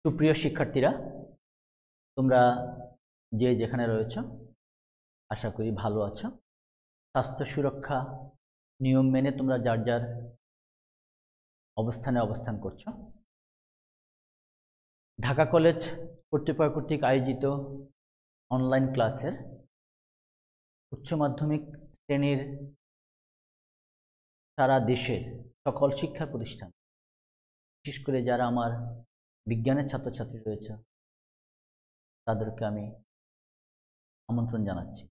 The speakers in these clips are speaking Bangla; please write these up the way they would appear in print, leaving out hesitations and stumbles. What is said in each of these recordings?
সুপ্রিয় শিক্ষার্থীরা, তোমরা যে যেখানে রয়েছো আশা করি ভালো আছো। স্বাস্থ্য সুরক্ষা নিয়ম মেনে তোমরা যার যার অবস্থানে অবস্থান করছো। ঢাকা কলেজ কর্তৃপক্ষ কর্তৃক আয়োজিত অনলাইন ক্লাসের উচ্চ মাধ্যমিক শ্রেণীর সারা দেশের সকল শিক্ষা প্রতিষ্ঠান, বিশেষ করে যারা আমার বিজ্ঞানের ছাত্রছাত্রী রয়েছে তাদেরকে আমি আমন্ত্রণ জানাচ্ছি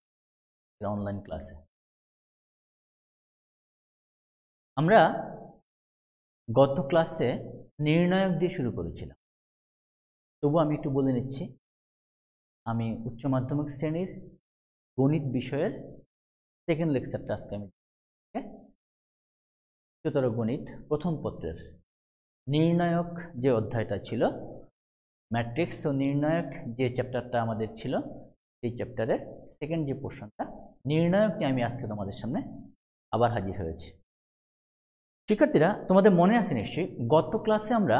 অনলাইন ক্লাসে। আমরা গত ক্লাসে নির্ণায়ক দিয়ে শুরু করেছিলাম, তবু আমি একটু বলে নিচ্ছি। আমি উচ্চ মাধ্যমিক শ্রেণীর গণিত বিষয়ের সেকেন্ড লেকচারটা আজকে আমি উচ্চতর গণিত প্রথম পত্রের নির্ণায়ক যে অধ্যায়টা ছিল, ম্যাট্রিক্স ও নির্ণায়ক যে চ্যাপ্টারটা আমাদের ছিল, সেই চ্যাপ্টারের সেকেন্ড যে পোর্শনটা নির্ণায়ক নিয়ে আমি আজকে তোমাদের সামনে আবার হাজির হয়েছি। শিক্ষার্থীরা, তোমাদের মনে আছে নিশ্চয়ই গত ক্লাসে আমরা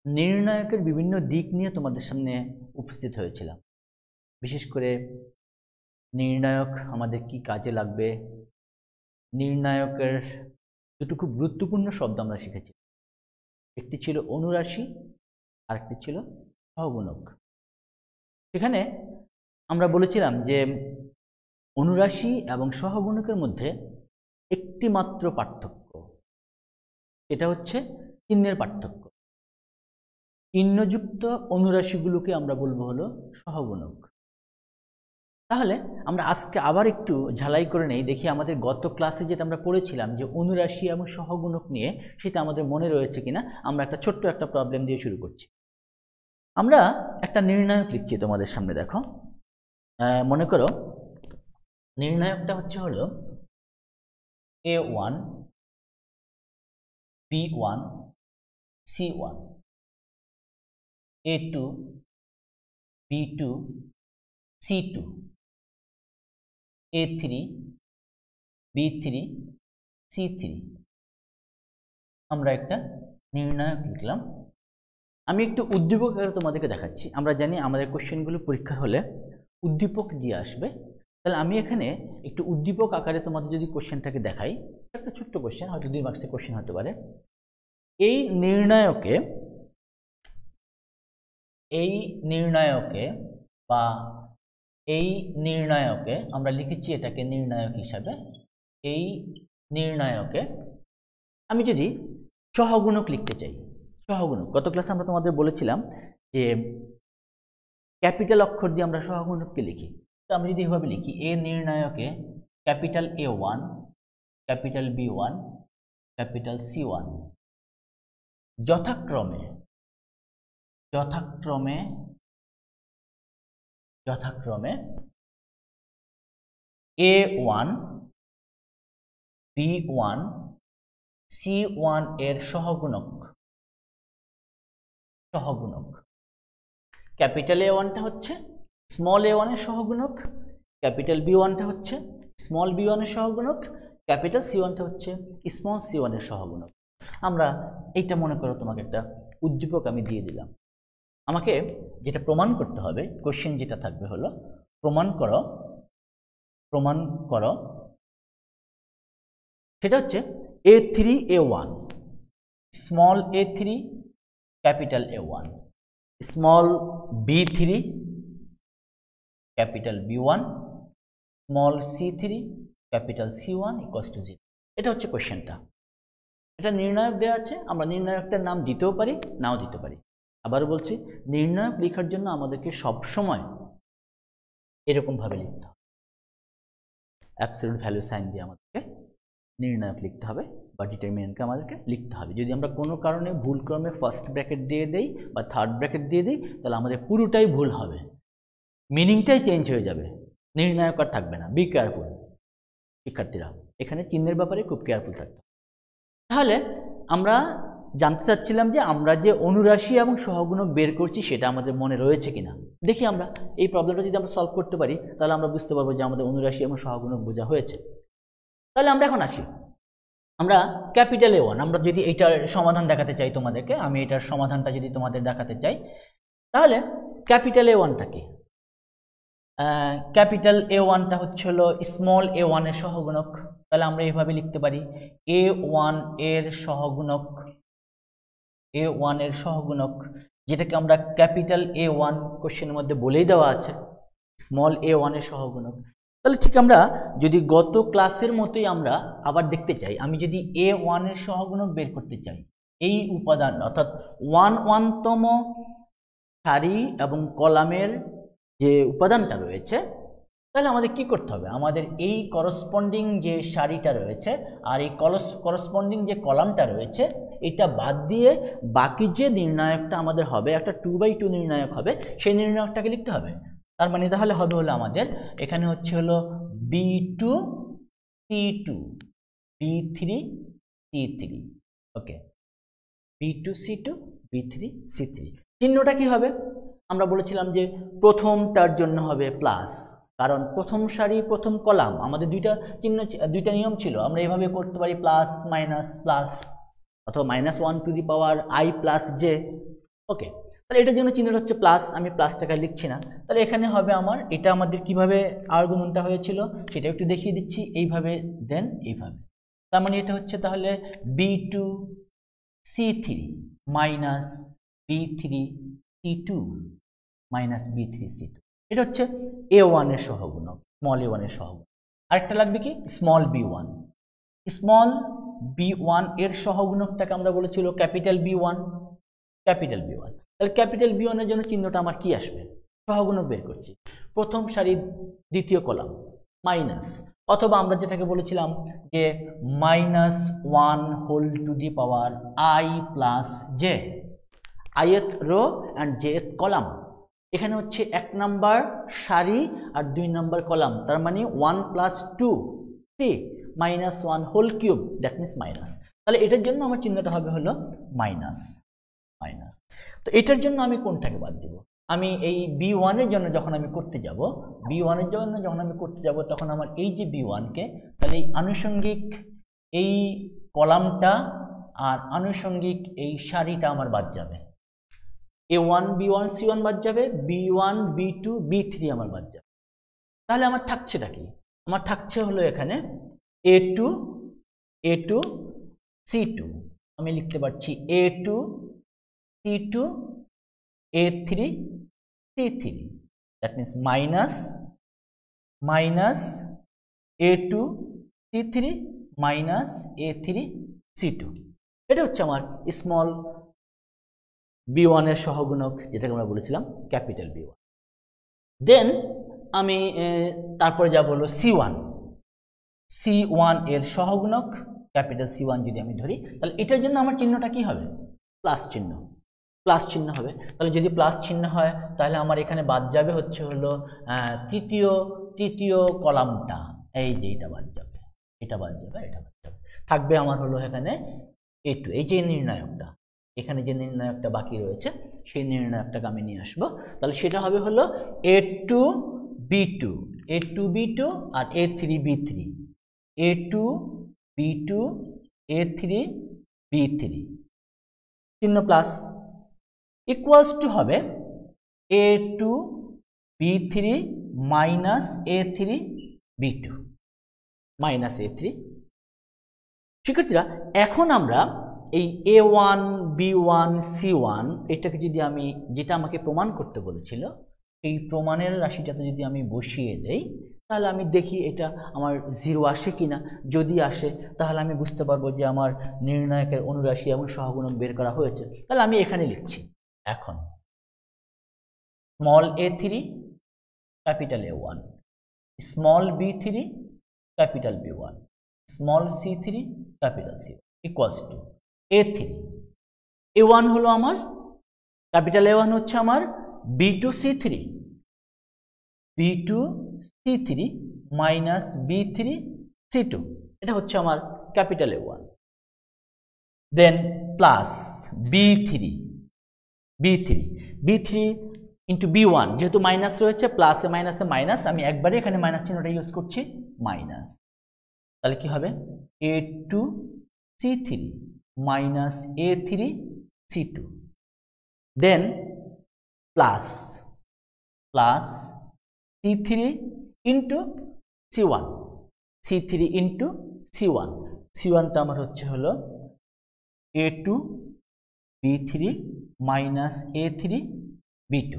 নির্ণায়কের বিভিন্ন দিক নিয়ে তোমাদের সামনে উপস্থিত হয়েছিলাম। বিশেষ করে নির্ণায়ক আমাদের কি কাজে লাগবে, নির্ণায়কের দুটো খুব গুরুত্বপূর্ণ শব্দ আমরা শিখেছি। একটি ছিল অনুরাশি আর একটি ছিল সহগুণক। সেখানে আমরা বলেছিলাম যে অনুরাশি এবং সহগুণকের মধ্যে একটি মাত্র পার্থক্য, এটা হচ্ছে চিহ্নের পার্থক্য। চিহ্নযুক্ত অনুরাশিগুলোকে আমরা বলবো হলো সহগুণক। তাহলে আমরা আজকে আবার একটু ঝালাই করে নেই, দেখি আমাদের গত ক্লাসে যেটা আমরা পড়েছিলাম যে অনুরাশি এবং সহগুণক নিয়ে, সেটা আমাদের মনে রয়েছে কিনা। আমরা একটা ছোট্ট একটা প্রবলেম দিয়ে শুরু করছি। আমরা একটা নির্ণায়ক লিখছি তোমাদের সামনে, দেখো। মনে করো নির্ণায়কটা হলো A1 B1 C1 A2 B2 C2 A3 B3 C3। আমরা একটা নির্ণায়ক লিখলাম। আমি একটু উদ্দীপক আকারে তোমাদেরকে দেখাচ্ছি। আমরা জানি আমাদের কোশ্চেনগুলো পরীক্ষা হলে উদ্দীপক দিয়ে আসবে। তাহলে আমি এখানে একটু উদ্দীপক আকারে তোমাদের যদি কোশ্চেনটাকে দেখাই, একটা ছোট্ট কোশ্চেন, হয়তো 2 মার্কসের কোশ্চেন হতে পারে। এই নির্ণায়কে আমরা লিখেছি এটাকে নির্ণায়ক হিসাবে। এই নির্ণায়কে আমি যদি সহগুণক লিখতে চাই, সহগুণক, গত ক্লাসে আমরা তোমাদের বলেছিলাম যে ক্যাপিটাল অক্ষর দিয়ে আমরা সহগুণককে লিখি। তো আমি যদি এভাবে লিখি, এ নির্ণায়কে capital A1 capital B1 capital C1 যথাক্রমে A1 B1 C1 এর সহগুণক। ক্যাপিটাল A1টা হচ্ছে স্মল A1 এর সহগুণক, ক্যাপিটাল B1টা হচ্ছে স্মল B1 এর সহগুণক, ক্যাপিটাল C1টা হচ্ছে স্মল C1 এর সহগুণক। আমরা এইটা মনে করো তোমাকে একটা উদ্দীপক আমি দিয়ে দিলাম। আমাকে যেটা প্রমাণ করতে হবে, কোশ্চেন যেটা থাকবে হলো প্রমাণ করো, সেটা হচ্ছে A3 A1 small A3 capital A1 small B3 capital B1 small C3 capital C1 equals to 0। এটা হচ্ছে কোশ্চেনটা। এটা নির্ণায়ক দেওয়া আছে, আমরা নির্ণায়কটার নাম দিতেও পারি, নাও দিতে পারি। আবারও বলছি, নির্ণায়ক লেখার জন্য আমাদেরকে সবসময় এরকম ভাবে লিখতে হবে, অ্যাবসলিউট ভ্যালু সাইন দিয়ে আমাদেরকে নির্ণায়ক লিখতে হবে বা ডিটারমিনেন্টকে আমাদেরকে লিখতে হবে। যদি আমরা কোনো কারণে ভুলক্রমে ফার্স্ট ব্র্যাকেট দিয়ে দেই বা থার্ড ব্র্যাকেট দিয়ে দিই, তাহলে আমাদের পুরোটাই ভুল হবে, মিনিংটাই চেঞ্জ হয়ে যাবে, নির্ণায়ক আর থাকবে না। বি কেয়ারফুল শিক্ষার্থীরা, এখানে চিহ্নের ব্যাপারে খুব কেয়ারফুল থাকতে। তাহলে আমরা জানতে চাচ্ছিলাম যে আমরা যে অনুরাশি এবং সহগুণক বের করছি সেটা আমাদের মনে রয়েছে কিনা। দেখি আমরা এই প্রবলেমটা যদি আমরা সলভ করতে পারি, তাহলে আমরা বুঝতে পারবো যে আমাদের অনুরাশি এবং সহগুণক বোঝা হয়েছে। তাহলে আমরা এখন আসি, আমরা ক্যাপিটাল A1, আমরা যদি এইটার সমাধান দেখাতে চাই তোমাদেরকে, আমি এটার সমাধানটা যদি তোমাদের দেখাতে চাই, তাহলে ক্যাপিটাল এ ওয়ানটা কি? ক্যাপিটাল এ ওয়ানটা হচ্ছে হলো স্মল এ ওয়ানের সহগুণক। তাহলে আমরা এইভাবে লিখতে পারি এ ওয়ান এর সহগুণক, এ ওয়ান এর সহগুণক, যেটাকে আমরা ক্যাপিটাল এ ওয়ান কোশ্চেনের মধ্যে বলেই দেওয়া আছে স্মল এ ওয়ানের সহগুণক। তাহলে ঠিক আমরা যদি গত ক্লাসের মতোই আমরা আবার দেখতে চাই, আমি যদি এ ওয়ানের সহগুণক বের করতে চাই, এই উপাদান অর্থাৎ ওয়ানতম সারি এবং কলামের যে উপাদানটা রয়েছে, তাহলে আমাদের কি করতে হবে? আমাদের এই করসপন্ডিং যে সারিটা রয়েছে আর এই করসপন্ডিং যে কলামটা রয়েছে, এটা বাদ দিয়ে বাকি যে নির্ণায়কটা আমাদের হবে, একটা 2/2 নির্ণায়ক হবে, সেই নির্ণায়কটাকে লিখতে হবে। তার মানে তাহলে হবে হলো আমাদের এখানে হচ্ছে হলো B2 C2 B3 C3, ওকে, B2 C2 B3 C3। চিহ্নটা কি হবে? আমরা বলেছিলাম যে প্রথমটার জন্য হবে প্লাস, কারণ প্রথম সারি প্রথম কলাম, আমাদের দুইটা নিয়ম ছিল। আমরা এভাবে করতে পারি প্লাস মাইনাস প্লাস, অথবা -1 to the power I plus J, okay. তাহলে এটার জন্য চিহ্নটা হচ্ছে প্লাস, আমি প্লাসটাকে লিখছি না। তাহলে এখানে হবে আমার, এটা আমাদের কিভাবে আর্গুমেন্টটা হয়েছিল সেটা একটু দেখিয়ে দিচ্ছি, এইভাবে দেন এইভাবে। তার মানে এটা হচ্ছে তাহলে B2 C3 minus B3 C2 minus B3 C2, এটা হচ্ছে A1 এর সহগুণক, স্মল A1 এর সহগুণক। আরেকটা লাগবে কি? Small B1। স্মল B1 এর সহগুণকটাকে আমরা বলেছিল ক্যাপিটাল B1, ক্যাপিটাল B1। তাহলে ক্যাপিটাল B1 এর জন্য চিহ্নটা আমার কি আসবে? সহগুণক বের করছি, প্রথম সারি দ্বিতীয় কলাম মাইনাস, অথবা আমরা যেটাকে বলেছিলাম যে -1 whole to the power I plus j, ith row and jth column. এখানে হচ্ছে 1 নাম্বার সারি আর 2 নাম্বার কলাম, তার মানে 1 প্লাস 2 3 -1 whole cube, that means minus. তাহলে এটার জন্য আমার চিহ্নটা হবে হলো মাইনাস মাইনাস। তো এটার জন্য আমি কোনটাকে বাদ দিব? আমি এই B1 এর জন্য যখন আমি করতে যাব, B1 এর জন্য যখন আমি করতে যাব, তখন আমার এই যে B1 কে, তাহলে এই আনুষঙ্গিক এই কলামটা আর আনুষঙ্গিক এই সারিটা আমার বাদ যাবে। A1 B1 C1 বাদ যাবে, B1 B2 B3 আমার বাদ যাবে। তাহলে আমার থাকছেটা কি? আমার থাকছে হলো এখানে A2 C2, আমি লিখতে পারছি A2 C2 A3 C3, that means minus A2 C3 minus A3 C2। এটা হচ্ছে আমার স্মল B1 এর সহগুণক, যেটাকে আমরা বলেছিলাম ক্যাপিটাল B1। দেন আমি তারপরে যাব হলো C1 এর সহগুণক, ক্যাপিটাল C1 যদি আমি ধরি, তাহলে এটার জন্য আমার চিহ্নটা কি হবে? প্লাস চিহ্ন, প্লাস চিহ্ন হবে। তাহলে যদি প্লাস চিহ্ন হয়, তাহলে আমার এখানে বাদ যাবে হচ্ছে হলো তৃতীয় কলামটা, এই যে এটা বাদ যাবে, এটা বাদ যাবে, এটা বাদ যাবে, থাকবে আমার হলো এখানে A2, এই যে নির্ণায়কটা, এখানে যে নির্ণায়কটা বাকি রয়েছে সেই নির্ণায়কটাকে আমি নিয়ে আসবো। তাহলে সেটা হবে হলো A2 B2 আর A3 B3, A2 B2 A3 B3, চিহ্ন প্লাস, ইকুয়ালস টু হবে A2 B3 minus A3 B2 minus A3। শিক্ষার্থীরা, এখন আমরা এই A1 B1 C1 এটাকে যদি আমি, যেটা আমাকে প্রমাণ করতে বলেছিল, এই প্রমাণের রাশিটাতে যদি আমি বসিয়ে দেই, তাহলে আমি দেখি এটা আমার 0 আসে কিনা। যদি আসে, তাহলে আমি বুঝতে পারবো যে আমার নির্ণায়কের অনুরাশি এবং সহগুণক বের করা হয়েছে। তাহলে আমি এখানে লিখছি এখন small A3 capital A1, small B3 capital B1, small C3 capital C1 equals to A3। A1 হলো আমার, ক্যাপিটাল A1 হচ্ছে আমার B2 C3 minus B3 C2, এটা হচ্ছে আমার ক্যাপিটাল A1। দেন প্লাস B3 ইন্টু B1, যেহেতু মাইনাস রয়েছে, প্লাসে মাইনাসে মাইনাস, আমি একবারে এখানে মাইনাস চিহ্নটা ইউজ করছি, মাইনাস। তাহলে কি হবে? A2 C3 minus A3 C2। Then plus plus C3 into C1, C3 into C1, C1টা আমার হচ্ছে হলো A2 B3 minus A3 B2।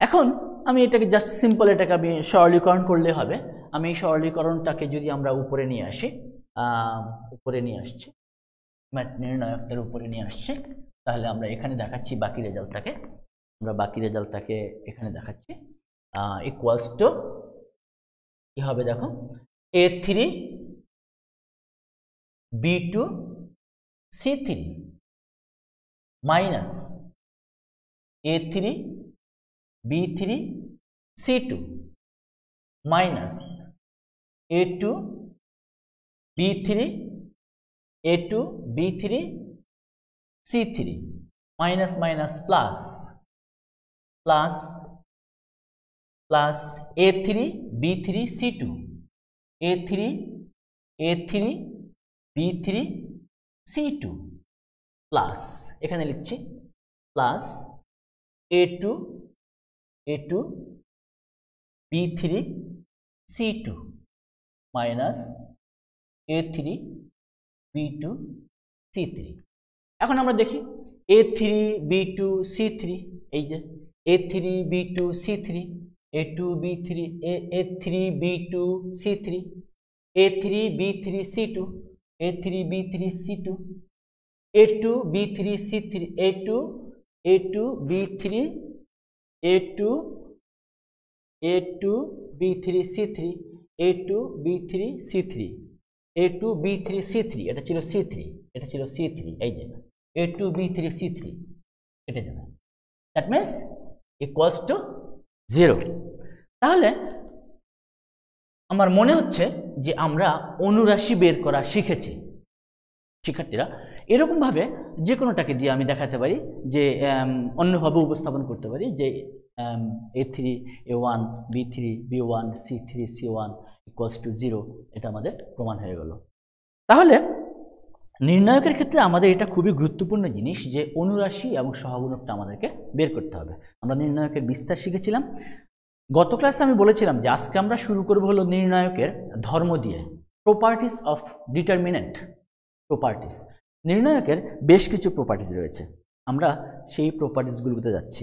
এখন আমি এটাকে জাস্ট সিম্পল, এটাকে আমি সরলীকরণ করলে হবে। আমি এই সরলীকরণটাকে যদি আমরা উপরে নিয়ে আসি, উপরে নিয়ে আসছি, ম্যাথ নির্ণায়কের উপরে নিয়ে আসছি, তাহলে আমরা এখানে দেখাচ্ছি বাকি রেজাল্টটাকে, আমরা বাকি রেজাল্টটাকে এখানে দেখাচ্ছি। ইকুয়ালস টু কি হবে দেখো, A3 B2 C3 minus A3 B3 C2 minus A2 B3 C3 minus minus plus plus plus A3 B3 C2 A3 B3 C2 plus এখানে লিখছি plus A2 B3 C2 minus A3 B2 C3। এখন আমরা দেখি A3 B2 C3, এই যে A3 B2 C3, A2 B3 A3 B2 C3, A3 B3 C2, A3 B3 C2, A2 B3 C3, A2 B3 A2 B3 C3, A2 B3 C3, A2 B3 C3, এটা ছিল C3, এটা ছিল C3, এই যে A2 B3 C3 এটা যাবে, দ্যাট মিন্স ইকুয়ালস টু 0। তাহলে আমার মনে হচ্ছে যে আমরা অনুরাশি বের করা শিখেছি। শিক্ষার্থীরা এরকম ভাবে যে কোনোটাকে দিয়ে আমি দেখাতে পারি, যে অন্যভাবে উপস্থাপন করতে পারি, যে A3 A1 B3 B1 C3 C1 equals to 0, এটা আমাদের প্রমাণ হয়ে গেল। তাহলে নির্ণায়কের ক্ষেত্রে আমাদের এটা খুবই গুরুত্বপূর্ণ জিনিস, যে অনুরাশি এবং সহগুণকটা আমাদেরকে বের করতে হবে। আমরা নির্ণায়কের বিস্তার শিখেছিলাম। গত ক্লাসে আমি বলেছিলাম যে আজকে আমরা শুরু করব হলো নির্ণায়কের ধর্ম দিয়ে, প্রপার্টিস অফ ডিটারমিনেন্ট প্রপার্টিস। নির্ণায়কের বেশ কিছু প্রপার্টিস রয়েছে, আমরা সেই প্রপার্টিসগুলোতে যাচ্ছি।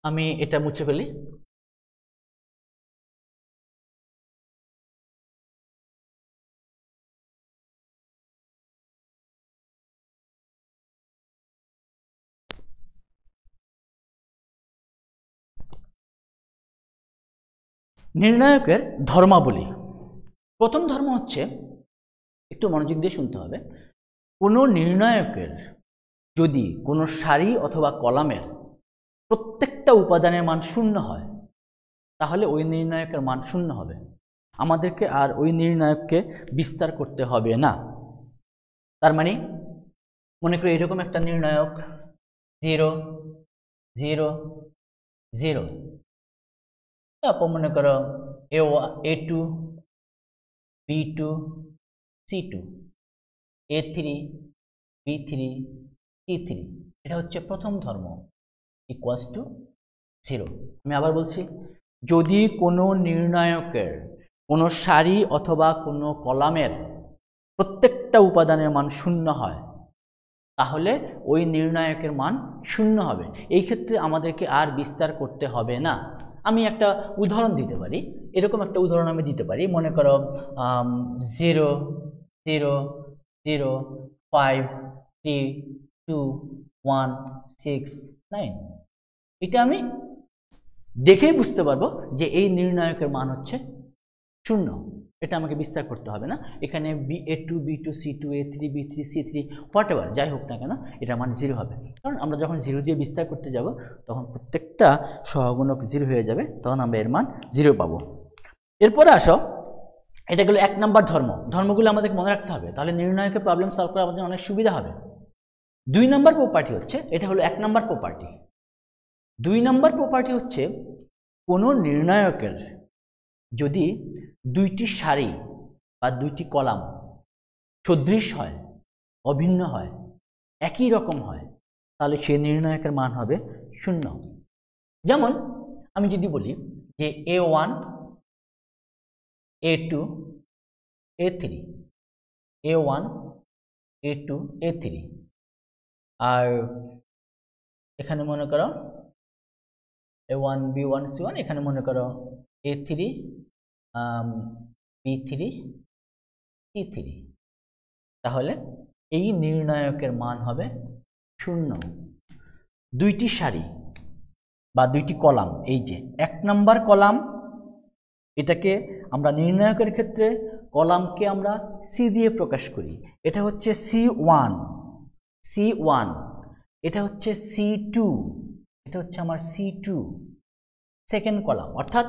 আমি এটা মুছে ফেলি। নির্ণায়কের ধর্মাবলী। প্রথম ধর্ম হচ্ছে, একটু মনোযোগ দিয়ে শুনতে হবে, কোনো নির্ণায়কের যদি কোনো সারি অথবা কলামের প্রত্যেকটা উপাদানের মান 0 হয়, তাহলে ওই নির্ণায়কের মান 0 হবে। আমাদেরকে আর ওই নির্ণায়ককে বিস্তার করতে হবে না। তার মানে মনে করি এরকম একটা নির্ণায়ক 0 0 0, তারপর মনে করো A2 B2 C2 A3 B3 C3, এটা হচ্ছে প্রথম ধর্ম, ইকুয়ালস টু 0। আমি আবার বলছি, যদি কোনো নির্ণায়কের কোনো সারি অথবা কোনো কলামের প্রত্যেকটা উপাদানের মান 0 হয়, তাহলে ওই নির্ণায়কের মান 0 হবে। এই ক্ষেত্রে আমাদেরকে আর বিস্তার করতে হবে না। আমি একটা উদাহরণ দিতে পারি, এরকম একটা উদাহরণ আমি দিতে পারি, মনে করো 0 0 0 5 3 2 1 6 9। এটা আমি দেখেই বুঝতে পারবো যে এই নির্ণায়কের মান হচ্ছে 0। এটা আমাকে বিস্তার করতে হবে না। এখানে A2 B2 C2 A3 B3 C3 whatever যাই হোক না কেন, এটা মান 0 হবে, কারণ আমরা যখন 0 দিয়ে বিস্তার করতে যাব তখন প্রত্যেকটা সহগুণক 0 হয়ে যাবে, তখন আমরা এর মান 0 পাবো। এরপরে আসো, এটা গেলো 1 নম্বর ধর্ম। ধর্মগুলো আমাদেরকে মনে রাখতে হবে, তাহলে নির্ণায়কের প্রবলেম সলভ করা আমাদের অনেক সুবিধা হবে। 2 নম্বর প্রপার্টি হচ্ছে, এটা হলো 1 নম্বর প্রপার্টি। 2 নম্বর প্রপার্টি হচ্ছে, কোনো নির্ণায়কের যদি দুইটি সারি বা দুইটি কলাম সদৃশ হয়, অভিন্ন হয়, একই রকম হয়, তাহলে সেই নির্ণায়কের মান হবে 0। যেমন আমি যদি বলি যে A1 A2 A3 A1 A2 A3 আর এখানে মনে করো A1 B1 C1 এখানে মনে করো A3 B3 C3 তাহলে এই নির্ণায়কের মান হবে 0। দুইটি সারি বা দুইটি কলাম, এই যে 1 নম্বর কলাম, এটাকে আমরা নির্ণায়কের ক্ষেত্রে কলামকে আমরা সি দিয়ে প্রকাশ করি, এটা হচ্ছে C1 C1, এটা হচ্ছে C2, এটা হচ্ছে আমার C2। সেকেন্ড কলাম অর্থাৎ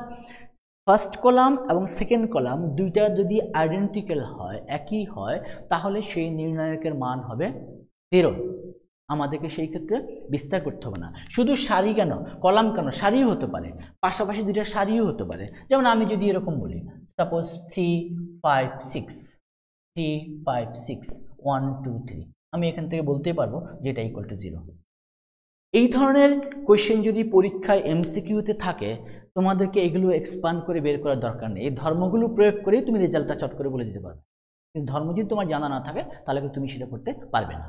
ফার্স্ট কলাম এবং সেকেন্ড কলাম দুইটা যদি আইডেন্টিক্যাল হয়, একই হয়, তাহলে সেই নির্ণায়কের মান হবে 0। আমাদেরকে সেই ক্ষেত্রে বিস্তার করতে হবে না। শুধু সারি কেন, কলাম কেন, সারিও হতে পারে, পাশাপাশি দুইটা সারিও হতে পারে। যেমন আমি যদি এরকম বলি, সাপোজ 3 5 6 3 5 6 1 2 3, আমি এখান থেকে বলতে পারবো যে এটা ইকুয়াল টু 0। এই ধরনের কোয়েশ্চেন যদি পরীক্ষায় এমসিকিউতে থাকে, তোমাদেরকে এগুলো এক্সপ্যান্ড করে বের করার দরকার নেই। এই ধর্মগুলো প্রয়োগ করেই তুমি রেজাল্টটা চট করে বলে দিতে পারবে। কিন্তু ধর্ম যদি তোমার জানা না থাকে তাহলে কিন্তু তুমি সেটা করতে পারবে না।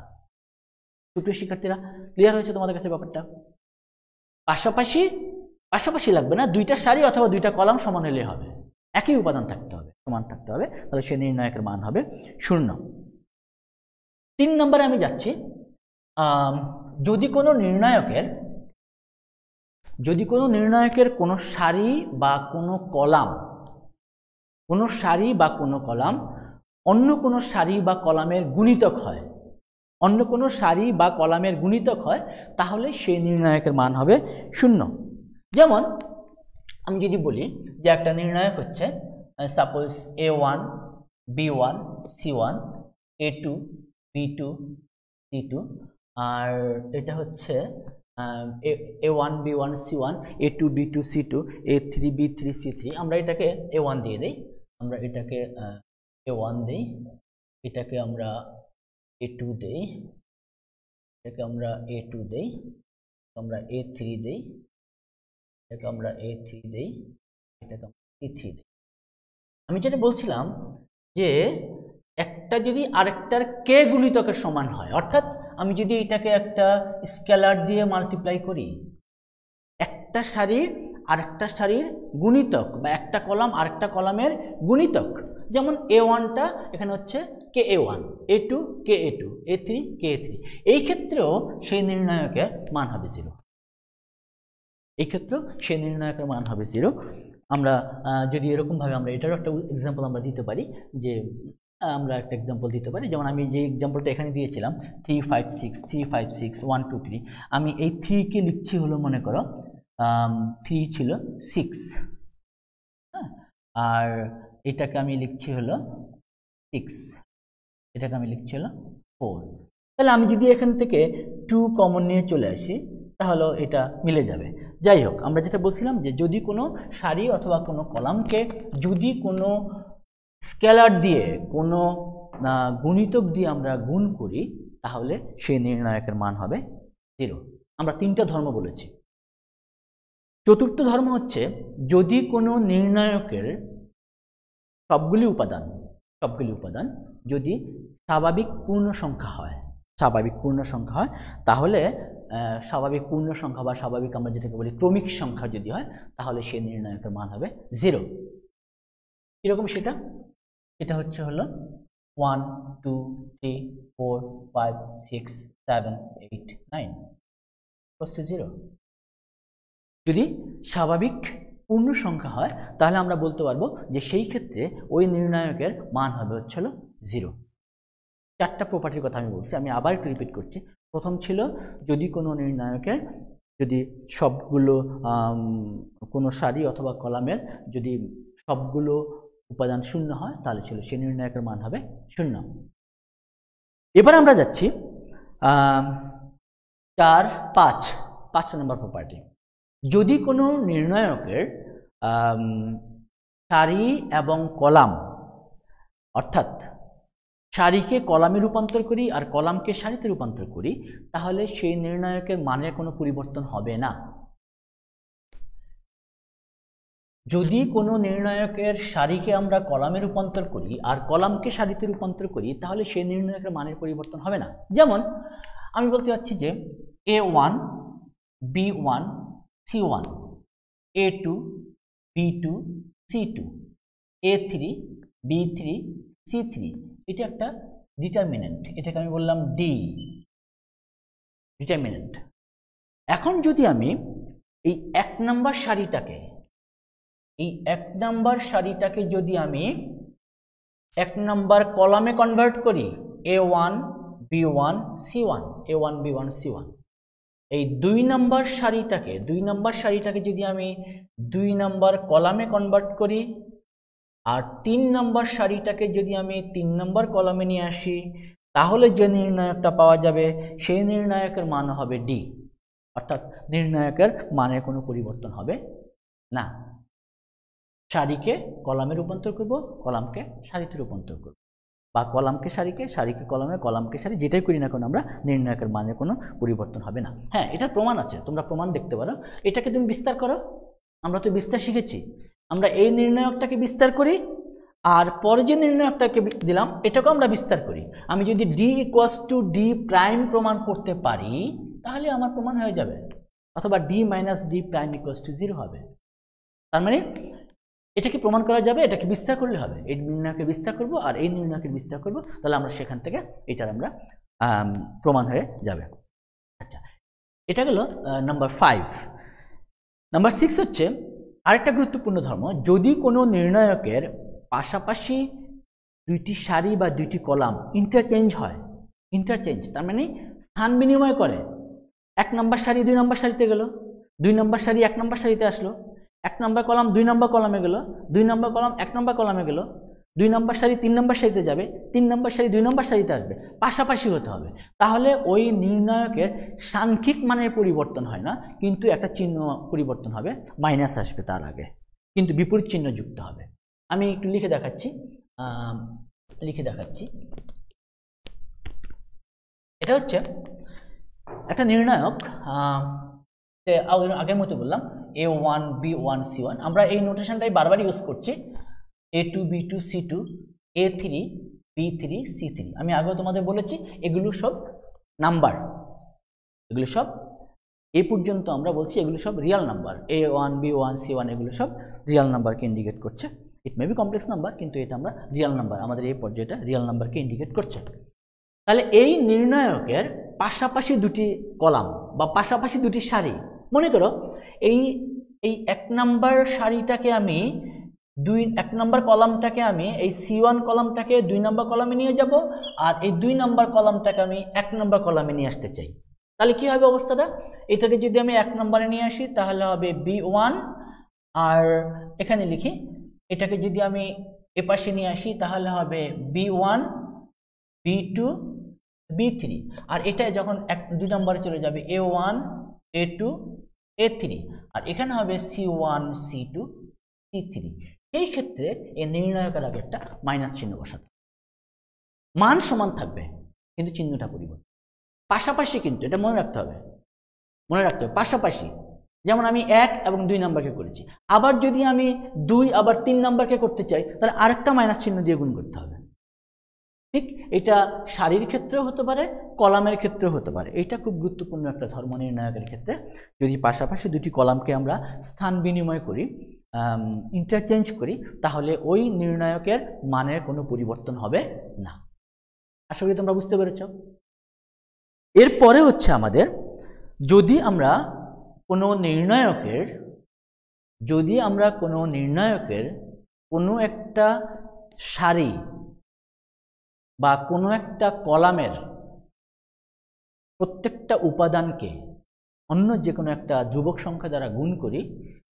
সুপ্রিয় শিক্ষার্থীরা, ক্লিয়ার হয়েছে তোমাদের কাছে ব্যাপারটা? পাশাপাশি লাগবে না, দুইটা সারি অথবা দুইটা কলাম সমান হলে হবে, একই উপাদান থাকতে হবে, সমান থাকতে হবে, তাহলে সেই নির্ণায়কের মান হবে 0। 3 নম্বরে আমি যাচ্ছি। যদি কোনো নির্ণায়কের কোনো সারি বা কোনো কলাম অন্য কোনো সারি বা কলামের গুণিতক হয়, তাহলে সেই নির্ণায়কের মান হবে 0। যেমন আমি যদি বলি যে একটা নির্ণায়ক হচ্ছে suppose A1 B1 C1 A2 B2 C2 আর এটা হচ্ছে A1 B1 C1 A2 B2 C2 A3 B3 C3। আমরা এটাকে A1 দিয়ে দেই, আমরা এটাকে A1 দেই, এটাকে আমরা A2 দেই, এটাকে আমরা A2 দেই, আমরা A3 দেই, এটাকে আমরা A3 দেই, এটাকে আমরা C3 দেই। আমি যেটা বলছিলাম যে একটা যদি আরেকটার কে গুণিতকের সমান হয়, অর্থাৎ আমি যদি এটাকে একটা স্কেলার দিয়ে মাল্টিপ্লাই করি, একটা সারি আরেকটা সারির গুণিতক বা একটা কলাম আরেকটা কলামের গুণিতক, যেমন A1টা এখানে হচ্ছে KA1, A2 KA2, A3 KA3, এই ক্ষেত্রেও সেই নির্ণায়কের মান হবে 0। এই ক্ষেত্রেও সেই নির্ণায়কের মান হবে 0। আমরা যদি এরকমভাবে আমরা এটারও একটা এক্সাম্পল আমরা দিতে পারি, যে আমরা একটা এক্সাম্পল দিতে পারি, যেমন আমি যে এক্সাম্পলটা এখানে দিয়েছিলাম 3 5 6 3 5 6 1 2 3, আমি এই 3 কে লিখছি হলো মনে করো 3 ছিল 6, হ্যাঁ, আর এটাকে আমি লিখছি হলো 6, এটাকে আমি লিখছি হলো 4। তাহলে আমি যদি এখান থেকে 2 কমন নিয়ে চলে আসি তাহলে এটা মিলে যাবে। যাই হোক, আমরা যেটা বলছিলাম যে যদি কোনো সারি অথবা কোনো কলামকে যদি কোনো স্কেলার দিয়ে, কোনো গুণিতক দিয়ে আমরা গুণ করি, তাহলে সেই নির্ণায়কের মান হবে 0। আমরা 3টা ধর্ম বলেছি। চতুর্থ ধর্ম হচ্ছে যদি কোনো নির্ণায়কের সবগুলি উপাদান যদি স্বাভাবিক পূর্ণ সংখ্যা হয়, তাহলে স্বাভাবিক পূর্ণ সংখ্যা বা স্বাভাবিক আমরা যেটাকে বলি ক্রমিক সংখ্যা যদি হয়, তাহলে সেই নির্ণায়কের মান হবে 0। কিরকম সেটা? এটা হচ্ছে হলো 1 2 3 4 5 6 7 8 9 = 0। যদি স্বাভাবিক পূর্ণ সংখ্যা হয় তাহলে আমরা বলতে পারবো যে সেই ক্ষেত্রে ওই নির্ণায়কের মান হবে হচ্ছে 0। 4টা প্রপার্টির কথা আমি বলছি, আমি আবার একটু রিপিট করছি। প্রথম ছিল যদি কোনো নির্ণায়কের যদি সবগুলো কোনো সারি অথবা কলামের যদি সবগুলো উপাদান 0 হয়, তাহলে ছিল সেই নির্ণায়কের মান হবে 0। এবার আমরা যাচ্ছি 4 5 নম্বর প্রপার্টি। যদি কোনো নির্ণায়কের সারি এবং কলাম, অর্থাৎ সারিকে কলামে রূপান্তর করি আর কলামকে সারিতে রূপান্তর করি, তাহলে সেই নির্ণায়কের মানের কোনো পরিবর্তন হবে না। যদি কোনো নির্ণায়কের সারিকে আমরা কলামে রূপান্তর করি আর কলামকে সারিতে রূপান্তর করি, তাহলে সেই নির্ণায়কের মানের পরিবর্তন হবে না। যেমন আমি বলতে চাচ্ছি যে A1 B1 C1, A2 B2 C2, A3 B3 C3, এটা একটা ডিটারমিনেন্ট, এটাকে আমি বললাম ডি ডিটারমিনেন্ট। এখন যদি আমি এই 1 নম্বর সারিটাকে যদি আমি 1 নম্বর কলামে কনভার্ট করি, A1 B1 C1, A1 B1 C1, এই 2 নম্বর সারিটাকে যদি আমি 2 নম্বর কলামে কনভার্ট করি আর 3 নম্বর সারিটাকে যদি আমি 3 নম্বর কলামে নিয়ে আসি, তাহলে যে নির্ণায়কটা পাওয়া যাবে সেই নির্ণায়কের মান হবে ডি, অর্থাৎ নির্ণায়কের মানের কোনো পরিবর্তন হবে না। সারিকে কলামে রূপান্তর করব, কলামকে সারিতে রূপান্তর করব, বা কলামকে সারিকে, সারিকে কলামে, কলামকে সারি, যেটাই করি না কেন আমরা নির্ণায়কের মানের কোনো পরিবর্তন হবে না। হ্যাঁ, এটার প্রমাণ আছে, তোমরা প্রমাণ দেখতে পারো। এটাকে তুমি বিস্তার করো, আমরা তো বিস্তার শিখেছি। আমরা এই নির্ণায়কটাকে বিস্তার করি আর পরে যে নির্ণায়কটাকে দিলাম এটাকেও আমরা বিস্তার করি। আমি যদি D equals to D prime প্রমাণ করতে পারি, তাহলে আমার প্রমাণ হয়ে যাবে, অথবা D minus D prime equals to 0 হবে। তার মানে এটাকে প্রমাণ করা যাবে, এটাকে বিস্তার করলে হবে। এই নির্ণায়কের বিস্তার করব আর এই নির্ণায়কের বিস্তার করব, তাহলে আমরা সেখান থেকে এটার আমরা প্রমাণ হয়ে যাবে। আচ্ছা, এটা গেল নাম্বার 5। নাম্বার 6 হচ্ছে আরেকটা গুরুত্বপূর্ণ ধর্ম। যদি কোনো নির্ণায়কের পাশাপাশি 2টি সারি বা 2টি কলাম ইন্টারচেঞ্জ হয়, তার মানে স্থান বিনিময় করে, 1 নম্বর সারি 2 নম্বর সারিতে গেল, 2 নম্বর সারি 1 নম্বর সারিতে আসলো, 1 নম্বর কলাম 2 নম্বর কলামে গেল, 2 নম্বর কলাম 1 নম্বর কলামে গেল, 2 নম্বর সারি 3 নম্বর সারিতে যাবে, 3 নম্বর সারি 2 নম্বর সারিতে আসবে, পাশাপাশি হতে হবে। তাহলে ওই নির্ণায়কের সাংখ্যিক মানের পরিবর্তন হয় না, কিন্তু একটা চিহ্ন পরিবর্তন হবে, মাইনাস আসবে তার আগে, কিন্তু বিপরীত চিহ্ন যুক্ত হবে। আমি একটু লিখে দেখাচ্ছি। এটা হচ্ছে একটা নির্ণায়ক, আগের মতো বললাম A1 B1 C1, আমরা এই নোটেশনটাই বারবার ইউজ করছি, A2 B2 C2, A3 B3 C3। আমি আগেও তোমাদের বলেছি এগুলো সব নাম্বার, এগুলো সব এই পর্যন্ত আমরা বলছি এগুলো সব Real number. A1 B1 C1 এগুলো সব রিয়াল নাম্বারকে ইন্ডিকেট করছে। ইট মে বি কমপ্লেক্স নাম্বার, কিন্তু এটা আমরা রিয়াল নাম্বার, আমাদের এই পর্যায়টা রিয়াল নাম্বারকে ইন্ডিকেট করছে। তাহলে এই নির্ণায়কের পাশাপাশি 2টি কলাম বা পাশাপাশি 2টি সারি, মনে করো এই 1 নম্বর সারিটাকে আমি 1 নম্বর কলামটাকে আমি এই C1 কলামটাকে 2 নম্বর কলামে নিয়ে যাব, আর এই 2 নম্বর কলামটাকে আমি 1 নম্বর কলামে নিয়ে আসতে চাই। তাহলে কি হবে অবস্থাটা? এটাকে যদি আমি 1 নম্বরে নিয়ে আসি তাহলে হবে B1, আর এখানে লিখি এটাকে যদি আমি এপাশে নিয়ে আসি তাহলে হবে B1 B2 B3, আর এটা যখন 2 নম্বরে চলে যাবে A1 A2 A3, আর এখানে হবে C1 C2 C3। এই ক্ষেত্রে এই নির্ণায়কের আগে একটা মাইনাস চিহ্ন বসাতে, মান সমান থাকবে কিন্তু চিহ্নটা পরিবর্তন। পাশাপাশি, কিন্তু এটা মনে রাখতে হবে পাশাপাশি। যেমন আমি 1 এবং 2 নম্বরকে করেছি, আবার যদি আমি 2 আবার 3 নম্বরকে করতে চাই তাহলে আরেকটা মাইনাস চিহ্ন দিয়ে গুণ করতে হবে। ঠিক এটা সারির ক্ষেত্রেও হতে পারে, কলামের ক্ষেত্রেও হতে পারে। এটা খুব গুরুত্বপূর্ণ একটা ধর্ম নির্ণায়কের ক্ষেত্রে। যদি পাশাপাশি 2টি কলামকে আমরা স্থান বিনিময় করি, ইন্টারচেঞ্জ করি, তাহলে ওই নির্ণায়কের মানের কোনো পরিবর্তন হবে না। আশা করি তোমরা বুঝতে পেরেছ। এরপরে হচ্ছে আমাদের, যদি আমরা কোনো নির্ণায়কের কোনো একটা সারি বা কোনো একটা কলামের প্রত্যেকটা উপাদানকে অন্য যে কোনো একটা ধ্রুবক সংখ্যা দ্বারা গুণ করি,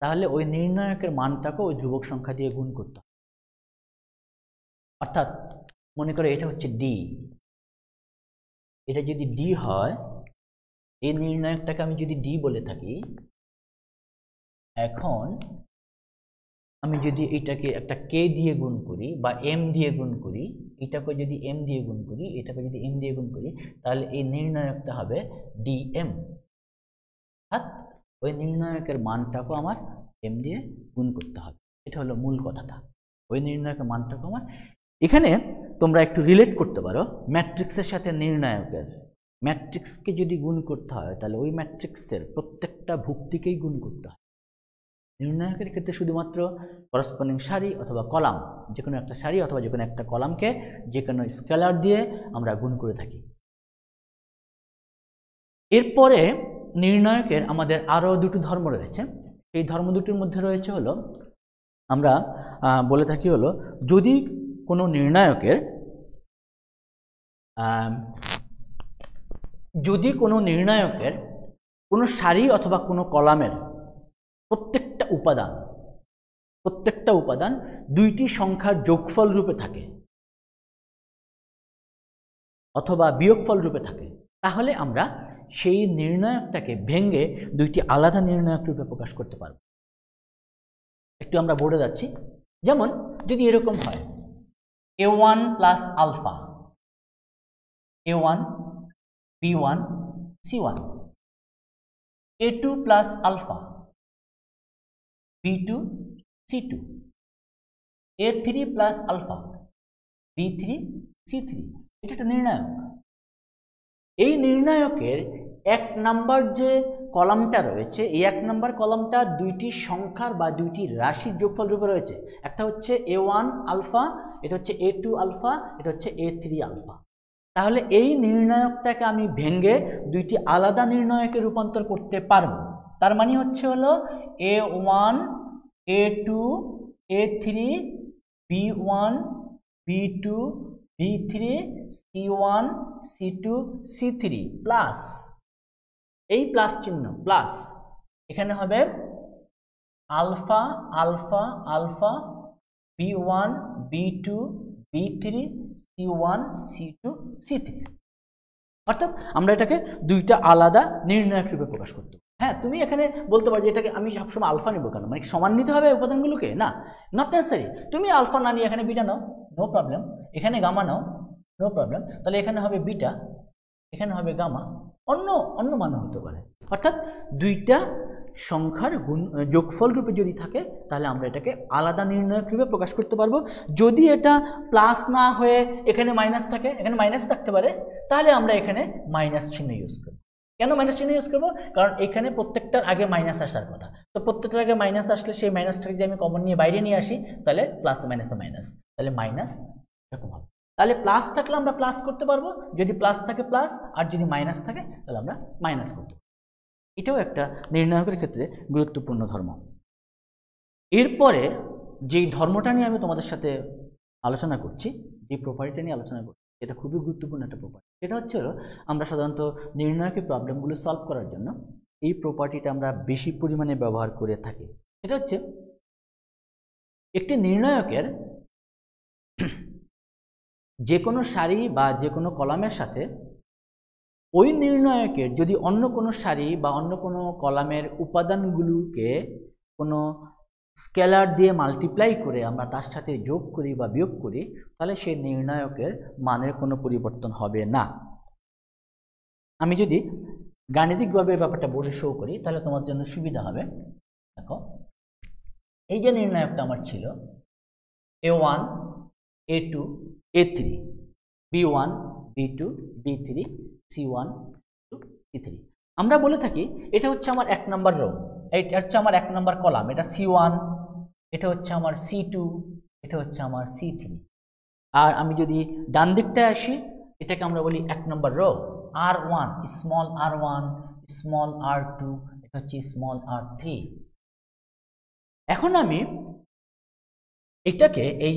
তাহলে ওই নির্ণায়কের মানটাকে ওই ধ্রুবক সংখ্যা দিয়ে গুণ করতে হবে। অর্থাৎ মনে করে এটা হচ্ছে ডি, এটা যদি ডি হয়, এই নির্ণায়কটাকে আমি যদি ডি বলে থাকি, এখন আমি যদি এটাকে একটা কে দিয়ে গুণ করি বা এম দিয়ে গুণ করি, এটাকে যদি এম দিয়ে গুণ করি, এটাকে যদি এম দিয়ে গুণ করি, তাহলে এই নির্ণায়কটা হবে ডিএম। অর্থাৎ ওই নির্ণায়কের মানটাকে আমার এম দিয়ে গুণ করতে হবে। এটা হলো মূল কথাটা। ওই নির্ণায়কের মানটাকে আমার, এখানে তোমরা একটু রিলেট করতে পারো ম্যাট্রিক্সের সাথে নির্ণায়কের। ম্যাট্রিক্সকে যদি গুণ করতে হয় তাহলে ওই ম্যাট্রিক্সের প্রত্যেকটা ভুক্তিকেই গুণ করতে হয়। নির্ণায়কের ক্ষেত্রে শুধুমাত্র করসপন্ডিং সারি অথবা কলাম, যে কোনো একটা সারি অথবা যে কোনো একটা কলামকে যে কোনো স্কেলার দিয়ে আমরা গুণ করে থাকি। এরপরে নির্ণায়কের আমাদের আরও দুটো ধর্ম রয়েছে। সেই ধর্ম দুটির মধ্যে রয়েছে হলো, আমরা বলে থাকি হলো, যদি কোনো নির্ণায়কের কোনো সারি অথবা কোনো কলামের প্রত্যেকটা উপাদান দুইটি সংখ্যার যোগফল রূপে থাকে অথবা বিয়োগফল রূপে থাকে, তাহলে আমরা সেই নির্ণায়কটাকে ভেঙে দুইটি আলাদা নির্ণায়ক রূপে প্রকাশ করতে পারব। একটু আমরা বোর্ডে যাচ্ছি। যেমন যদি এরকম হয় a1 plus alpha, a1 b1 c1, a2 plus alpha, b2 c2, a3 plus alpha, b3 c3, এটা একটা নির্ণায়ক। এই নির্ণায়কের এক নাম্বার যে কলামটা রয়েছে, এই এক নাম্বার কলামটা দুইটি সংখ্যার বা দুইটি রাশির যোগফল রূপে রয়েছে। একটা হচ্ছে a1 আলফা, এটা হচ্ছে a2 আলফা, এটা হচ্ছে a3 আলফা। তাহলে এই নির্ণায়কটাকে আমি ভেঙে দুইটি আলাদা নির্ণায়কে রূপান্তর করতে পারবো। তার মানে হচ্ছে হলো a1 a2 a3 b1 b2 b3 c1 c2 c3 plus, এই প্লাস চিহ্ন প্লাস, এখানে হবে alpha alpha alpha b1 b2 b3 c1 c2 c3। অর্থাৎ আমরা এটাকে দুইটা আলাদা নির্ণায়ক রূপে প্রকাশ করতে পারি। হ্যাঁ, তুমি এখানে বলতে পারো যে এটাকে আমি সবসময় আলফা নেবো কেন, মানে সমান নিতে হবে উপাদানগুলোকে? না, নট নেসেসারি। তুমি আলফা না নিয়ে এখানে বিটা নাও, নো প্রবলেম। এখানে গামা নাও, নো প্রবলেম। তাহলে এখানে হবে বিটা, এখানে হবে গামা, অন্য মান হতে পারে। অর্থাৎ দুইটা সংখ্যার যোগফল রূপে যদি থাকে তাহলে আমরা এটাকে আলাদা নির্ণায়ক রূপে প্রকাশ করতে পারবো। যদি এটা প্লাস না হয়ে এখানে মাইনাস থাকে, এখানে মাইনাস থাকতে পারে, তাহলে আমরা এখানে মাইনাস চিহ্ন ইউজ করব। কেন মাইনাস চিহ্ন ইউজ করবো? কারণ এখানে প্রত্যেকটার আগে মাইনাস আসার কথা। তো প্রত্যেকটার আগে মাইনাস আসলে সেই মাইনাসটাকে যদি আমি কমন নিয়ে বাইরে নিয়ে আসি, তাহলে প্লাস মাইনাসে মাইনাস, তাহলে মাইনাস এরকম হবে। তাহলে প্লাস থাকলে আমরা প্লাস করতে পারবো, যদি প্লাস থাকে প্লাস, আর যদি মাইনাস থাকে তাহলে আমরা মাইনাস করতে পারবো। এটাও একটা নির্ণায়কের ক্ষেত্রে গুরুত্বপূর্ণ ধর্ম। এরপরে যেই ধর্মটা নিয়ে আমি তোমাদের সাথে আলোচনা করছি, যে প্রপার্টিটা নিয়ে আলোচনা করছি, এটা খুবই গুরুত্বপূর্ণ একটা প্রপার্টি। সেটা হচ্ছে আমরা সাধারণত নির্ণায়কের প্রবলেমগুলো সলভ করার জন্য এই প্রপার্টিটা আমরা বেশি পরিমাণে ব্যবহার করে থাকি। এটা হচ্ছে একটি নির্ণায়কের যে কোনো সারি বা যে কোনো কলামের সাথে ওই নির্ণায়কের যদি অন্য কোনো সারি বা অন্য কোনো কলামের উপাদানগুলোকে কোনো স্কেলার দিয়ে মাল্টিপ্লাই করে আমরা তার সাথে যোগ করি বা বিয়োগ করি, তাহলে সেই নির্ণায়কের মানের কোনো পরিবর্তন হবে না। আমি যদি গাণিতিকভাবে ব্যাপারটা বোর্ডে শো করি তাহলে তোমার জন্য সুবিধা হবে। দেখো, এই যে নির্ণায়কটা আমার ছিল a1 a2 a3 b1 b2 b3 c1 c3, আমরা বলে থাকি এটা হচ্ছে আমার এক নম্বর রো, এটা হচ্ছে আমার এক নম্বর কলাম, এটা c1, এটা হচ্ছে আমার c2, এটা হচ্ছে আমার c3। আর আমি যদি ডান দিকটায় আসি, এটাকে আমরা বলি এক নম্বর rho, r1 small r1 small r2, এটা হচ্ছে স্মল r3। এখন আমি এটাকে এই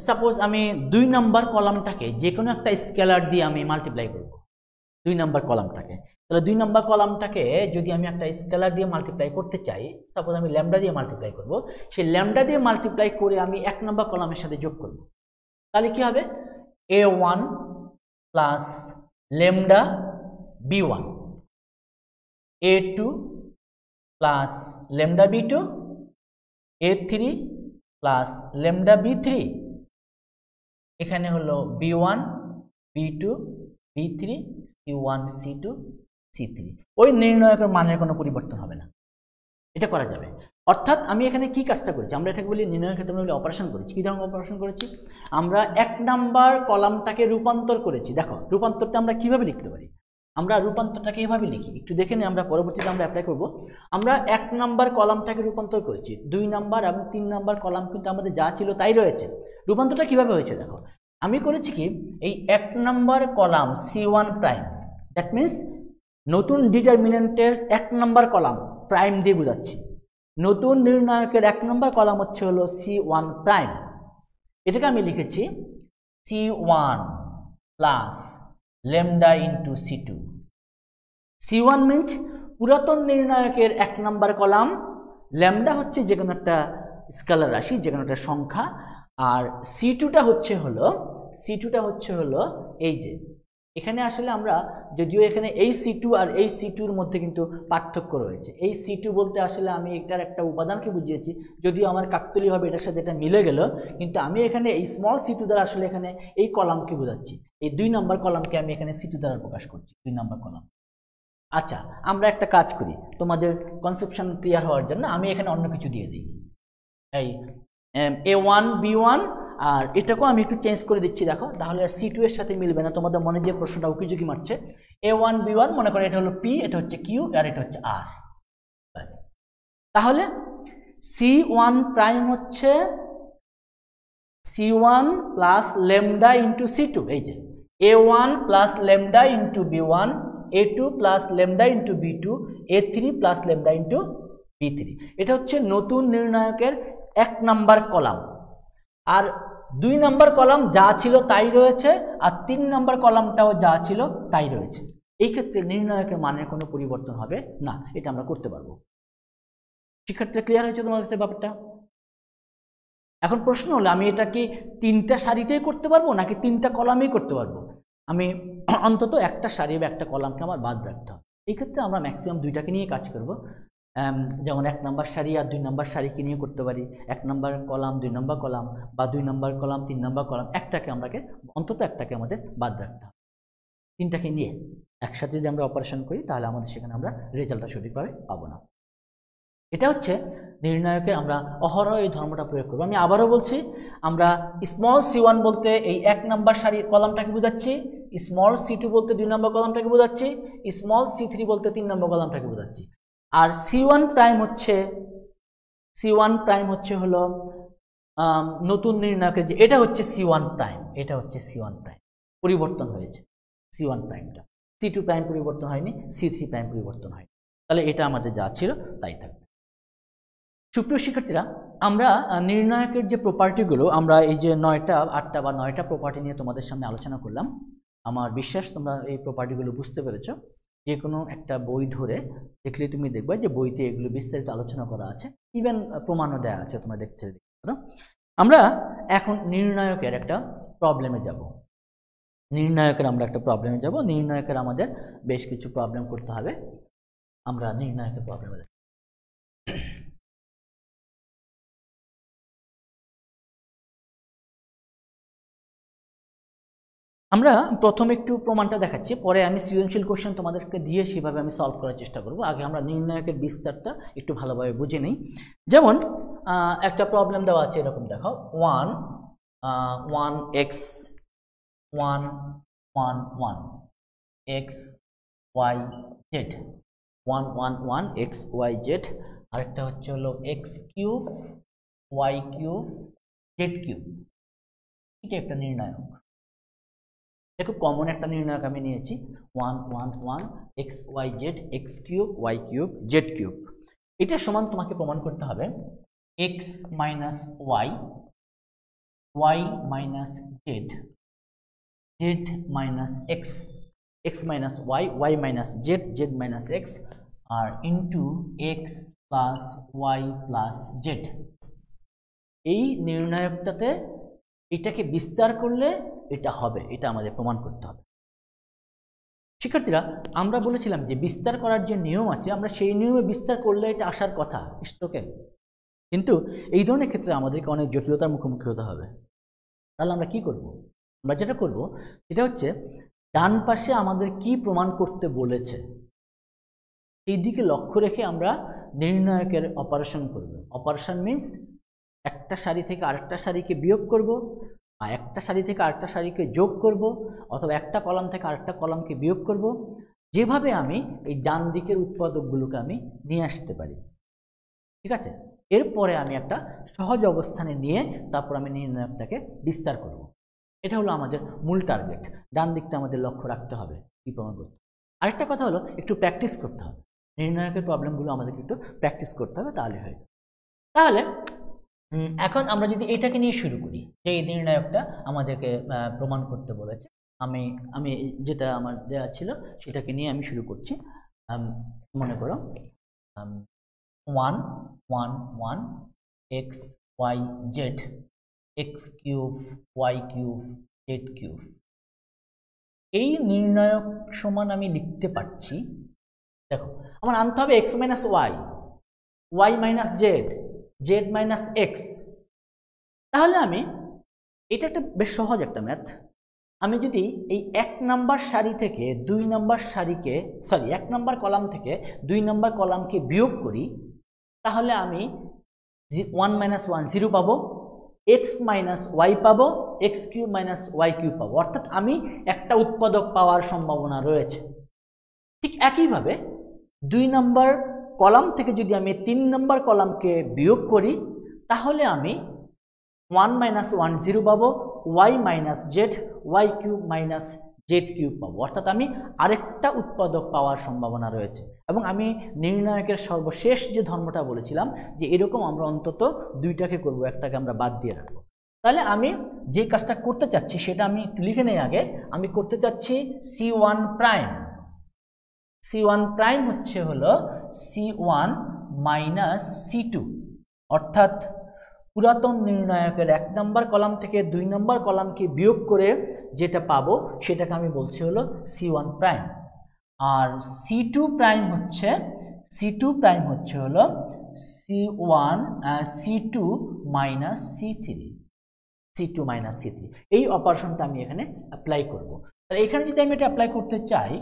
সাপোজ আমি 2 নম্বর কলামটাকে যে কোনো একটা স্কেলার দিয়ে আমি মাল্টিপ্লাই করব 2 নম্বর কলামটাকে। তাহলে 2 নম্বর কলামটাকে যদি আমি একটা স্কেলার দিয়ে মাল্টিপ্লাই করতে চাই, সাপোজ আমি ল্যামডা দিয়ে মাল্টিপ্লাই করব, সেই ল্যামডা দিয়ে মাল্টিপ্লাই করে আমি 1 নম্বর কলামের সাথে যোগ করব, তাহলে কি হবে a1 plus lambda b1, a2 plus lambda b2, a3 plus lambda বি3, এখানে হলো বি1 বি2 বি3 সি1 সি2 সি3। ওই নির্ণায়কের মানের কোনো পরিবর্তন হবে না, এটা করা যাবে। অর্থাৎ আমি এখানে কি কাজটা করেছি, আমরা এটাকে বলি নির্ণয়ের ক্ষেত্রে আমরা বলি অপারেশন করেছি। কি ধরনের অপারেশন করেছি, আমরা 1 নাম্বার কলামটাকে রূপান্তর করেছি। দেখো রূপান্তরটা আমরা কিভাবে লিখতে পারি, আমরা রূপান্তরটাকে এইভাবে লিখি, একটু দেখে নিই, আমরা পরবর্তীতে আমরা অ্যাপ্লাই করব। আমরা 1 নাম্বার কলামটাকে রূপান্তর করেছি, 2 নাম্বার এবং 3 নাম্বার কলাম কিন্তু আমাদের যা ছিল তাই রয়েছে। রূপান্তরটা কিভাবে হয়েছে দেখো, আমি করেছি কি, এই 1 number column C1 prime, that means নতুন ডিটারমিনেন্টের 1 নাম্বার কলাম প্রাইম দিয়ে বোঝাচ্ছি। নতুন নির্ণায়কের 1 নাম্বার কলাম হচ্ছে হলো C1 প্রাইম, এটাকে আমি লিখেছি C1 plus lambda into C2। C1 means পুরাতন নির্ণায়কের 1 নাম্বার কলাম, ল্যামডা হচ্ছে যে কোনো একটা স্কেলার রাশি, যে কোনো একটা সংখ্যা, আর C2টা হচ্ছে হলো এই যে এখানে আসলে আমরা যদিও এখানে এই C2 আর এই C2-র মধ্যে কিন্তু পার্থক্য রয়েছে। এই C2 বলতে আসলে আমি এটার একটা উপাদানকে বুঝিয়েছি, যদিও আমার কাকতালীয়ভাবে এটার সাথে এটা মিলে গেল, কিন্তু আমি এখানে এই স্মল C2 দ্বারা আসলে এখানে এই কলামকে বোঝাচ্ছি। এই 2 নাম্বার কলামকে আমি এখানে C2 দ্বারা প্রকাশ করছি, 2 নাম্বার কলাম। আচ্ছা, আমরা একটা কাজ করি তোমাদের কনসেপশন ক্লিয়ার হওয়ার জন্য, আমি এখানে অন্য কিছু দিয়ে দিই, এই A1 B1, আর এটাকেও আমি একটু চেঞ্জ করে দিচ্ছি। দেখো তাহলে আর C2 এর সাথে মিলবে না, তোমাদের মনে যে প্রশ্নটা উকিঝুঁকি মারছে। A1 B1 মনে করো এটা হলো P, এটা হচ্ছে Q, আর এটা হচ্ছে R। বাস, তাহলে C1 প্রাইম হচ্ছে C1 plus lambda into C2, এই যে A1 plus lambda into B1, A2 plus lambda into B2, A3 plus lambda into B3। এটা হচ্ছে নতুন নির্ণায়কের 1 নাম্বার কলাম, আর 2 নাম্বার কলাম যা ছিল তাই রয়েছে, আর 3 নাম্বার কলামটাও যা ছিল তাই রয়েছে। এই ক্ষেত্রে নির্ণায়কের মানের কোনো পরিবর্তন হবে না, এটা আমরা করতে পারবো। শিক্ষার্থীরা ক্লিয়ার হয়েছে তোমার কাছে ব্যাপারটা? এখন প্রশ্ন হলো, আমি এটা কি 3টা সারিতেই করতে পারবো নাকি 3টা কলামেই করতে পারবো? আমি অন্তত একটা সারি বা একটা কলামকে আমার বাদ রাখতে হবে। এই ক্ষেত্রে আমরা ম্যাক্সিমাম 2টাকে নিয়ে কাজ করব। যেমন 1 নাম্বার সারি আর 2 নাম্বার সারিকে নিয়ে করতে পারি, 1 নাম্বার কলাম 2 নাম্বার কলাম, বা 2 নাম্বার কলাম 3 নাম্বার কলাম, অন্তত একটাকে আমাদের বাদ রাখতে হবে। 3টাকে নিয়ে একসাথে যদি আমরা অপারেশন করি তাহলে আমাদের সেখানে আমরা রেজাল্টটা সঠিকভাবে পাবো না। এটা হচ্ছে নির্ণায়কে আমরা অহরহ এই ধর্মটা প্রয়োগ করব। আমি আবারও বলছি, আমরা স্মল C1 বলতে এই 1 নাম্বার সারির কলামটাকে বোঝাচ্ছি, স্মল C2 বলতে 2 নাম্বার কলামটাকে বোঝাচ্ছি, স্মল C3 বলতে 3 নাম্বার কলামটাকে বোঝাচ্ছি। আর C1 প্রাইম হচ্ছে হলো নতুন নির্ণায়কের যে এটা হচ্ছে C1 প্রাইম, এটা হচ্ছে C1 প্রাইম, পরিবর্তন হয়েছে C1 প্রাইমটা, C2 প্রাইম পরিবর্তন হয়নি, C3 প্রাইম পরিবর্তন হয়নি। তাহলে এটা আমাদের যা ছিল তাই থাকবে। সুপ্রিয় শিক্ষার্থীরা, আমরা নির্ণায়কের যে প্রপার্টিগুলো, আমরা এই যে 9টা 8টা বা 9টা প্রপার্টি নিয়ে তোমাদের সামনে আলোচনা করলাম। আমার বিশ্বাস তোমরা এই প্রপার্টিগুলো বুঝতে পেরেছো। যে কোনো একটা বই ধরে দেখলে তুমি দেখবে যে বইতে এগুলো বিস্তারিত আলোচনা করা আছে, ইভেন প্রমাণও দেওয়া আছে, তোমরা দেখতে পারো। আমরা এখন নির্ণায়কের একটা প্রবলেমে যাব। নির্ণায়কের আমাদের বেশ কিছু প্রবলেম করতে হবে। আমরা নির্ণায়কের প্রবলেমে যাব। আমরা প্রথমে একটু প্রমাণটা দেখাচ্ছি, পরে আমি সৃজনশীল কোশ্চেন তোমাদেরকে দিয়ে সেভাবে আমি সলভ করার চেষ্টা করব। আগে আমরা নির্ণায়কের বিস্তারটা একটু ভালোভাবে বুঝে নিই। যেমন একটা প্রবলেম দেওয়া আছে এরকম, দেখো 1 x y z, 1 x y z, আরেকটা হচ্ছে হলো x cube y cube z cube. এটা একটা নির্ণায়ক, এটা খুব কমন একটা নির্ণায়ক আমি নিয়েছি, 1 x y z, x cube y cube z cube. এটা সমান তোমাকে প্রমাণ করতে হবে x minus y, y minus z, z minus x, x minus y, y minus z, z minus x, আর into x plus y plus z। এই নির্ণায়কটাতে এটাকে বিস্তার করলে এটা হবে, এটা আমাদের প্রমাণ করতে হবে। শিক্ষার্থীরা, আমরা বলেছিলাম যে বিস্তার করার যে নিয়ম আছে, আমরা সেই নিয়মে বিস্তার করলে এটা আসার কথা। স্ট্রোকে কিন্তু এই ধরনের ক্ষেত্রে আমাদেরকে অনেক জটিলতার মুখোমুখি হতে হবে। তাহলে আমরা কি করব? আমরা যেটা করব সেটা হচ্ছে ডান পাশে আমাদের কি প্রমাণ করতে বলেছে এই দিকে লক্ষ্য রেখে আমরা নির্ণায়কের অপারেশন করব। অপারেশন মিন্স একটা সারি থেকে আরেকটা সারিকে বিয়োগ করব, আর একটা সারি থেকে আরেকটা সারিকে যোগ করব, অথবা একটা কলাম থেকে আরেকটা কলামকে বিয়োগ করব। যেভাবে আমি এই ডান দিকের উৎপাদকগুলোকে আমি নিয়ে আসতে পারি, ঠিক আছে? এরপরে আমি একটা সহজ অবস্থানে নিয়ে তারপর আমি নির্ণায়কটাকে বিস্তার করব। এটা হলো আমাদের মূল টার্গেট। ডান দিকটা আমাদের লক্ষ্য রাখতে হবে কি প্রমাণ করতে। আরেকটা কথা হলো একটু প্র্যাকটিস করতে হবে। নির্ণায়কের প্রবলেমগুলো আমাদেরকে একটু প্র্যাকটিস করতে হবে, তাহলে হয়। তাহলে এখন আমরা যদি এটাকে নিয়ে শুরু করি, যে এই নির্ণায়কটা আমাদেরকে প্রমাণ করতে বলেছে, আমি আমি যেটা আমার দেওয়া ছিল সেটাকে নিয়ে আমি শুরু করছি। মনে করো 1 1 1 x y z x cube y cube z cube. এই নির্ণায়ক সমান আমি লিখতে পারছি, দেখো আমার আনতে হবে x minus y, y minus z, z minus x. তাহলে আমি এটা একটা বেশ সহজ একটা ম্যাথ। আমি যদি এই 1 নাম্বার সারি থেকে 2 নাম্বার সারিকে সরি 1 নাম্বার কলাম থেকে 2 নাম্বার কলামকে বিয়োগ করি, তাহলে আমি 1 মাইনাস 1 0 পাবো, x মাইনাস ওয়াই পাবো, x cube minus y cube পাবো। অর্থাৎ আমি একটা উৎপাদক পাওয়ার সম্ভাবনা রয়েছে। ঠিক একইভাবে 2 নাম্বার কলাম থেকে যদি আমি 3 নাম্বার কলামকে বিয়োগ করি, তাহলে আমি 1 মাইনাস 1 0 পাবো, y minus z y cube minus z cube পাবো। অর্থাৎ আমি আরেকটা উৎপাদক পাওয়ার সম্ভাবনা রয়েছে। এবং আমি নির্ণায়কের সর্বশেষ যে ধর্মটা বলেছিলাম যে এরকম আমরা অন্তত দুইটাকে করব, একটাকে আমরা বাদ দিয়ে রাখবো। তাহলে আমি যে কাজটা করতে চাচ্ছি সেটা আমি একটু লিখে নেই আগে। আমি করতে চাচ্ছি C1 প্রাইম। C1 প্রাইম হলো C1 মাইনাস C2, অর্থাৎ পুরাতন নির্ণায়কের 1 নম্বর কলাম থেকে 2 নম্বর কলামকে বিয়োগ করে যেটা পাবো সেটাকে আমি বলছি হলো C1 প্রাইম। আর C2 প্রাইম হচ্ছে হলো C2 মাইনাস C3, এই অপারেশনটা আমি এখানে অ্যাপ্লাই করব। তাহলে এখানে যদি আমি এটা অ্যাপ্লাই করতে চাই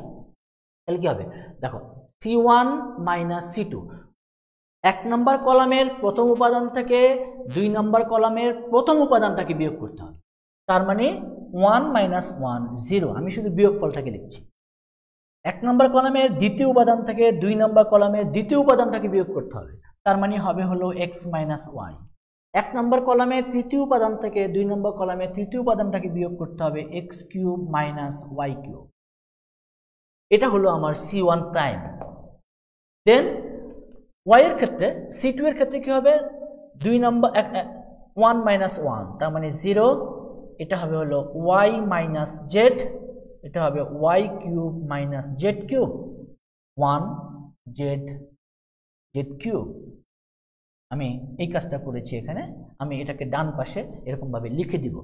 তাহলে কি হবে? দেখো C1 মাইনাস C2, 1 নম্বর কলামের প্রথম উপাদান থেকে 2 নম্বর কলামের প্রথম উপাদানটাকে বিয়োগ করতে হবে। তার মানে 1 মাইনাস 1 0, আমি শুধু বিয়োগফলটাকে লিখছি। 1 নম্বর কলামের দ্বিতীয় উপাদান থেকে 2 নম্বর কলামের দ্বিতীয় উপাদানটাকে বিয়োগ করতে হবে। তার মানে হবে হলো x মাইনাস ওয়াই। 1 নম্বর কলামের তৃতীয় উপাদান থেকে 2 নম্বর কলামের তৃতীয় উপাদানটাকে বিয়োগ করতে হবে x cube minus y cube. এটা হলো আমার C1 প্রাইম। দেন y এর ক্ষেত্রে C2 এর ক্ষেত্রে কি হবে? 2 নম্বর 1 মাইনাস 1, তার মানে 0। এটা হবে হলো y মাইনাস জেড, এটা হবে y cube minus z cube, 1 Z cube. আমি এই কাজটা করেছি এখানে। আমি এটাকে ডান পাশে এরকম ভাবে লিখে দিব।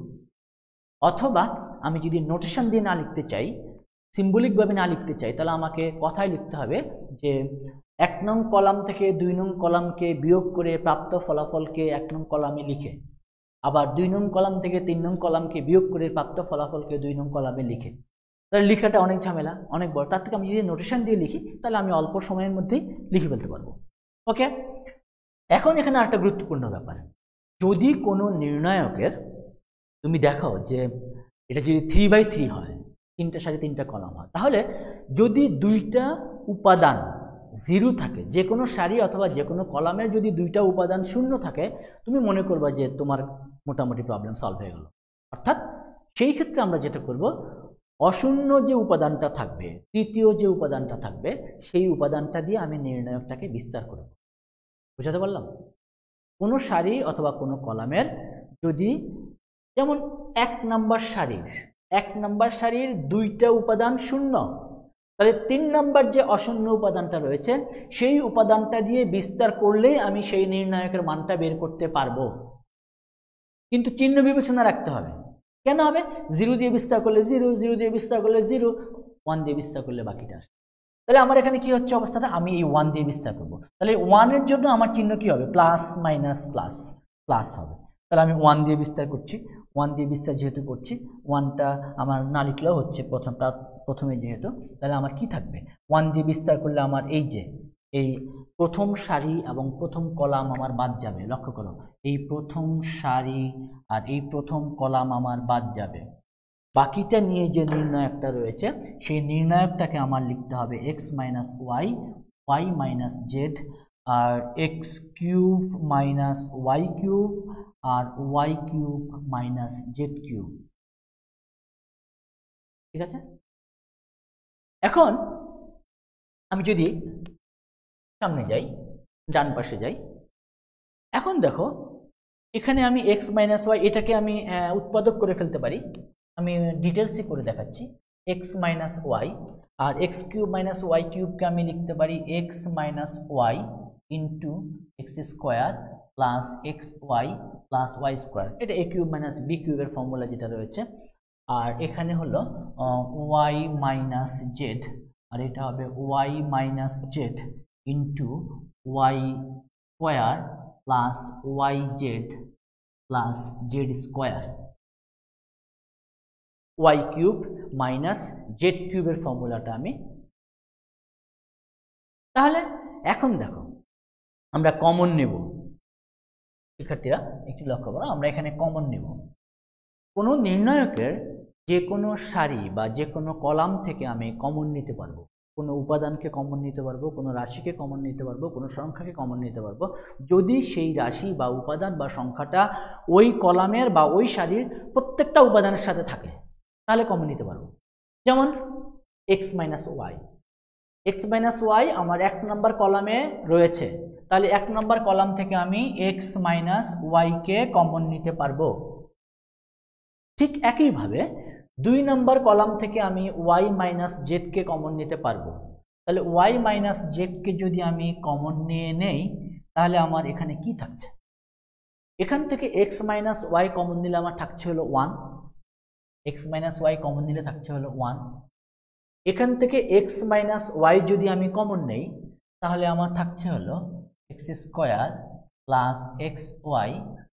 অথবা আমি যদি নোটেশন দিয়ে না লিখতে চাই, সিম্বলিক ভাবে না লিখতে চাই, তাহলে আমাকে কথায় লিখতে হবে যে 1 নং কলাম থেকে 2 নং কলামকে বিয়োগ করে প্রাপ্ত ফলাফলকে 1 নং কলামে লিখে, আবার 2 নং কলাম থেকে 3 নং কলামকে বিয়োগ করে প্রাপ্ত ফলাফলকে 2 নং কলামে লিখে। তাহলে লেখাটা অনেক ঝামেলা, অনেক বড়। তার থেকে আমি যদি নোটেশন দিয়ে লিখি তাহলে আমি অল্প সময়ের মধ্যেই লিখে ফেলতে পারবো। ওকে, এখন এখানে একটা গুরুত্বপূর্ণ ব্যাপার, যদি কোনো নির্ণায়কের তুমি দেখো যে এটা যদি 3/3 হয়, 3টা সারি 3টা কলাম হয়, তাহলে যদি 2টা উপাদান 0 থাকে, যে কোনো সারি অথবা যে কোনো কলামের যদি 2টা উপাদান শূন্য থাকে, তুমি মনে করবা যে তোমার মোটামুটি প্রবলেম সলভ হয়ে গেল। অর্থাৎ সেই ক্ষেত্রে আমরা যেটা করব, অশূন্য যে উপাদানটা থাকবে, তৃতীয় যে উপাদানটা থাকবে, সেই উপাদানটা দিয়ে আমি নির্ণায়কটাকে বিস্তার করব। বুঝাতে পারলাম? কোনো সারি অথবা কোনো কলামের যদি যেমন 1 নম্বর সারির 2টা উপাদান শূন্য, তাহলে 3 নম্বর যে অশূন্য উপাদানটা রয়েছে সেই উপাদানটা দিয়ে বিস্তার করলেই আমি সেই নির্ণায়কের মানটা বের করতে পারবো। কিন্তু চিহ্ন বিবেচনা রাখতে হবে। কেন হবে? 0 দিয়ে বিস্তার করলে 0, 0 দিয়ে বিস্তার করলে 0, 1 দিয়ে বিস্তার করলে বাকিটা আসে। তাহলে আমার এখানে কি হচ্ছে অবস্থাটা, আমি এই 1 দিয়ে বিস্তার করব। তাহলে 1 এর জন্য আমার চিহ্ন কি হবে, প্লাস মাইনাস প্লাস, প্লাস হবে। তাহলে আমি 1 দিয়ে বিস্তার করছি, 1 দিয়ে বিস্তার যেহেতু করছি, 1টা আমার না লিখলেও হচ্ছে প্রথমে যেহেতু, তাহলে আমার কি থাকবে, 1 দিয়ে বিস্তার করলে আমার এই যে এই প্রথম সারি এবং প্রথম কলাম আমার বাদ যাবে। লক্ষ্য করো, এই প্রথম সারি আর এই প্রথম কলাম আমার বাদ যাবে। বাকিটা নিয়ে যে নির্ণায়কটা রয়েছে সেই নির্ণায়কটাকে আমার লিখতে হবে x minus y, y minus z, আর x cube minus y cube, আর y cube minus z cube. ঠিক আছে, এখন আমি যদি সামনে যাই, ডান পাশে যাই, এখন দেখো এখানে আমি এক্স মাইনাস ওয়াই এটাকে আমি উৎপাদক করে ফেলতে পারি। আমি ডিটেলসই করে দেখাচ্ছি। এক্স মাইনাস ওয়াই আর এক্স কিউব মাইনাস ওয়াই কিউবকে আমি লিখতে পারি x minus y into x square plus x y plus y square. এটা এ কিউব মাইনাস বি কিউবের ফর্মুলা যেটা রয়েছে। আর এখানে হলো ওয়াই মাইনাস জেড, আর এটা হবে y minus z into y square plus y z plus z square, y cube minus z কিউবের ফর্মুলাটা আমি। তাহলে এখন দেখো আমরা কমন নেব, শিক্ষার্থীরা একটি লক্ষ্য করো, আমরা এখানে কমন নেব। কোনো নির্ণায়কের যে কোনো সারি বা যে কোনো কলাম থেকে আমি কমন নিতে পারবো, কোনো উপাদানকে কমন নিতে পারবো, কোনো রাশিকে কমন নিতে পারবো, কোনো সংখ্যাকে কমন নিতে পারবো, যদি সেই রাশি বা উপাদান বা সংখ্যাটা ওই কলামের বা ওই সারির প্রত্যেকটা উপাদানের সাথে থাকে, তাহলে কমন নিতে পারবো। যেমন x minus y, x minus y আমার 1 নম্বর কলামে রয়েছে, তাহলে 1 নম্বর কলাম থেকে আমি এক্স মাইনাস ওয়াইকে কমন নিতে পারবো। ঠিক একইভাবে 2 নম্বর কলাম থেকে আমি ওয়াই মাইনাস জেডকে কমন নিতে পারবো। তাহলে ওয়াই মাইনাস জেডকে যদি আমি কমন নিয়ে নেই, তাহলে আমার এখানে কি থাকছে, এখান থেকে এক্স মাইনাস ওয়াই কমন নিলে আমার থাকছে হলো 1, এক্স মাইনাস ওয়াই কমন নিলে থাকছে হলো 1। এখান থেকে এক্স মাইনাস ওয়াই যদি আমি কমন নেই, তাহলে আমার থাকছে হলো x square plus x y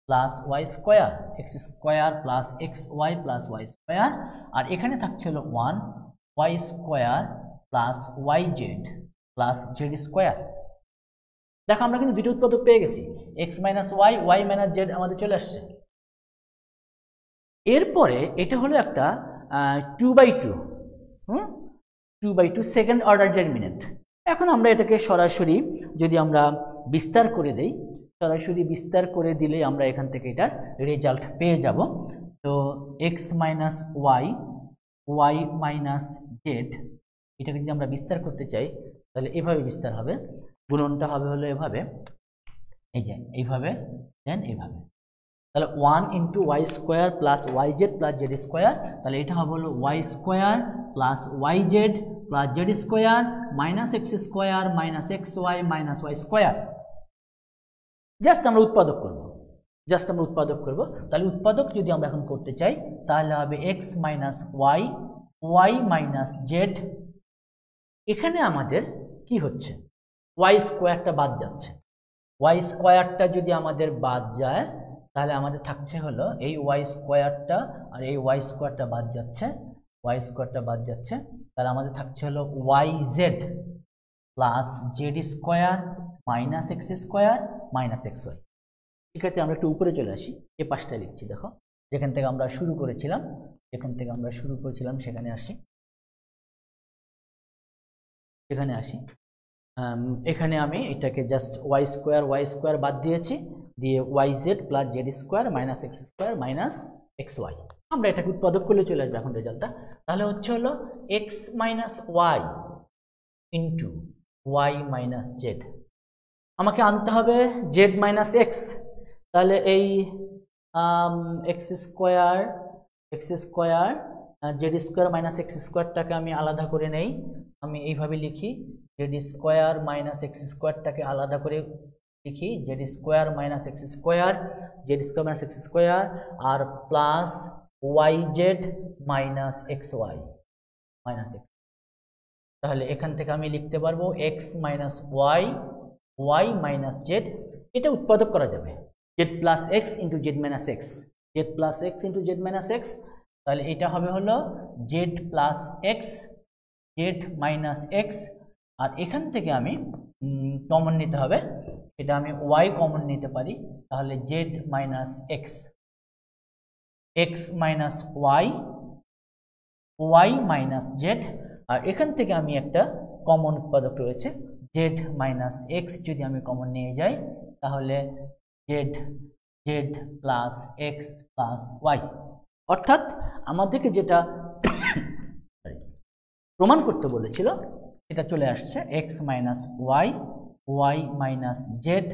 plus y square, x square plus x y plus y square, আর এখানে থাকছে হলো 1 y square plus y z plus z square. দেখো আমরা কিন্তু দুটো উৎপাদক পেয়ে গেছি, x minus y, y minus z আমাদের চলে আসছে। এরপরে এটা হলো একটা 2/2, 2/2 সেকেন্ড অর্ডার ডিটারমিনেন্ট। এখন আমরা এটাকে সরাসরি যদি আমরা বিস্তার করে দেই, সরাসরি বিস্তার করে দিলে আমরা এখান থেকে এটার রেজাল্ট পেয়ে যাব। তো x minus y, y minus z, এটাকে যদি আমরা বিস্তার করতে চাই তাহলে এভাবে বিস্তার হবে, গুণনটা হবে হলো এভাবে, এই যে এইভাবে, দেন এইভাবে। তাহলে 1 into y square plus y z plus z square, তাহলে এটা হবে হলো y square plus y z plus z square minus x square minus x y minus y square. Just আমরা উৎপাদক করব, জাস্ট আমরা উৎপাদক করব। তাহলে উৎপাদক যদি আমরা এখন করতে চাই তাহলে হবে x minus y, y minus z. এখানে আমাদের কি হচ্ছে, ওয়াই স্কোয়ারটা বাদ যাচ্ছে, ওয়াই স্কোয়ারটা যদি আমাদের বাদ যায় তাহলে আমাদের থাকছে হলো এই ওয়াই স্কোয়ারটা, আর এই ওয়াই স্কোয়ারটা বাদ যাচ্ছে, ওয়াই স্কোয়ারটা বাদ যাচ্ছে, তাহলে আমাদের থাকছে হলো y z plus z square minus x square minus x y. ঠিক আছে, আমরা একটু উপরে চলে আসি, এ পাশটা লিখছি, দেখো যেখান থেকে আমরা শুরু করেছিলাম, যেখান থেকে আমরা শুরু করেছিলাম সেখানে আসি, সেখানে আসি। এখানে আমি এটাকে জাস্ট ওয়াই স্কোয়ার বাদ দিয়েছি, দিয়ে y z plus z square minus x square minus x y. আমরা এটাকে উৎপাদক করলে চলে আসবে এখন রেজাল্টটা। তাহলে হচ্ছে হলো x minus y into y minus z, আমাকে আনতে হবে জেড মাইনাস এক্স। তাহলে এই x square z square minus x স্কোয়ারটাকে আমি আলাদা করে নেই, আমি এইভাবে লিখি জেড স্কোয়ার মাইনাস এক্স স্কোয়ারটাকে আলাদা করে লিখি z square minus x square, z square minus x square, আর plus y z minus x y minus x. তাহলে এখান থেকে আমি লিখতে পারবো x minus y, y minus z. এটা উৎপাদক করা যাবে, z plus x into z minus x, z plus x into z minus x. তাহলে এটা হবে হলো z plus x, z minus x. আর এখান থেকে আমি কমন নিতে হবে, এটা আমি ওয়াই কমন নিতে পারি। তাহলে z minus x, x minus y, y minus z. আর এখান থেকে আমি একটা কমন উৎপাদক রয়েছে জেড মাইনাস এক্স, যদি আমি কমন নিয়ে যাই তাহলে z, z plus x plus y. অর্থাৎ আমাদেরকে যেটা প্রমাণ করতে বলেছিল সেটা চলে আসছে x minus y, y minus z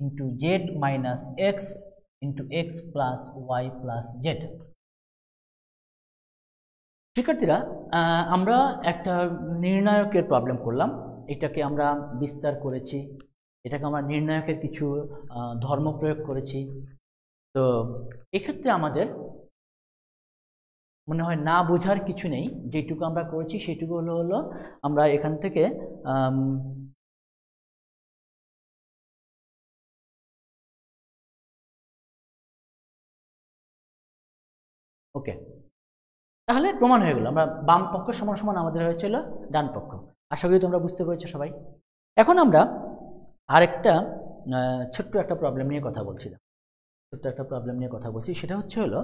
into z minus x into x plus y plus z. শিক্ষার্থীরা, আমরা একটা নির্ণায়কের প্রবলেম করলাম, এটাকে আমরা বিস্তার করেছি, এটাকে আমরা নির্ণায়কের কিছু ধর্ম প্রয়োগ করেছি। তো এক্ষেত্রে আমাদের মনে হয় না বোঝার কিছু নেই, যেটুকু আমরা করেছি সেটুকু হলো আমরা এখান থেকে ওকে, তাহলে প্রমাণ হয়ে গেল আমরা বাম পক্ষ সমান সমান আমাদের হয়েছিল ডান পক্ষ। আশা করি তোমরা বুঝতে পেরেছো সবাই। এখন আমরা আরেকটা ছোট্ট একটা প্রবলেম নিয়ে কথা বলছিলাম, ছোট্ট একটা প্রবলেম নিয়ে কথা বলছি, সেটা হচ্ছে হলো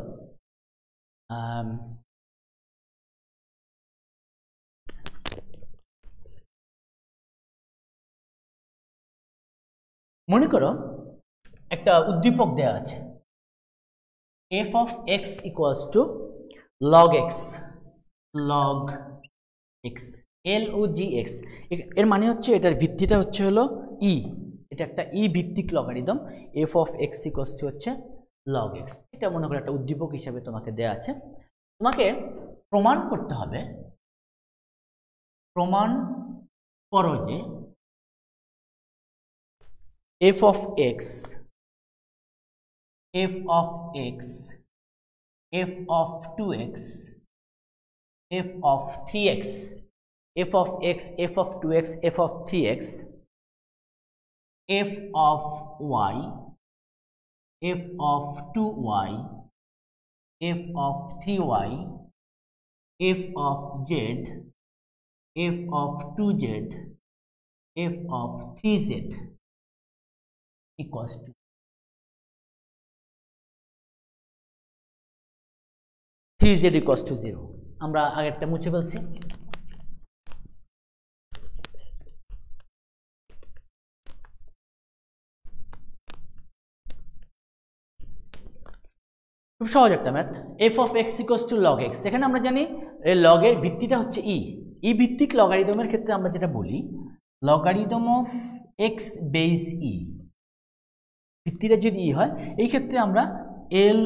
মনে করো একটা উদ্দীপক দেয়া আছে f of x equals to log x, log x, LOGX। এর মানে হচ্ছে এটার ভিত্তিটা হচ্ছে হলো e, এটা একটা e ভিত্তিক logarithm. f of x equals to হচ্ছে log x। এটা মনে করো একটা উদ্দীপক হিসেবে তোমাকে দেয়া আছে, তোমাকে প্রমাণ করতে হবে, প্রমাণ করো যে f of x, f of x, f of 2x, f of 3x, f of x, f of 2x, f of 3x, f of y, f of 2y, f of 3y, f of z, f of 2z, f of 3z equals to 3z equals to 0। আমরা আগেরটা মুছে ফেলছি। খুব সহজ একটা math, f of x equals to log x। এখানে আমরা জানি log এর ভিত্তিটা হচ্ছে e, e ভিত্তিক লগারিদমের ক্ষেত্রে আমরা যেটা বলি logarithm of x base e, ভিত্তিটা যদি e হয় এই ক্ষেত্রে আমরা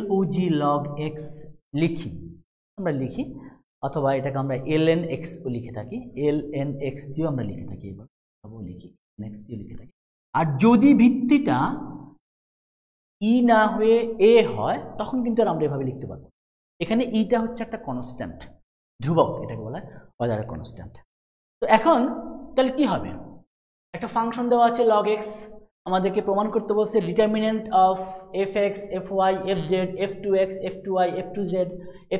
log log x লিখি, আমরা লিখি, অথবা এটাকে আমরা ln x ও লিখে থাকি, ln x দিয়েও আমরা লিখে থাকি, এবার লিখি x দিয়ে লিখে থাকি। আর যদি ভিত্তিটা ই না হয়ে এ হয় তখন কিন্তু আর আমরা এভাবে লিখতে পারবো। এখানে ইটা হচ্ছে একটা কনস্ট্যান্ট, ধ্রুবক, এটাকে বলা হয় অজানা কনস্ট্যান্ট। তো এখন তাহলে কি হবে, একটা ফাংশন দেওয়া আছে log x, আমাদেরকে প্রমাণ করতে বলছে determinant of fx, fy, fz, f2x, f2y, f2z,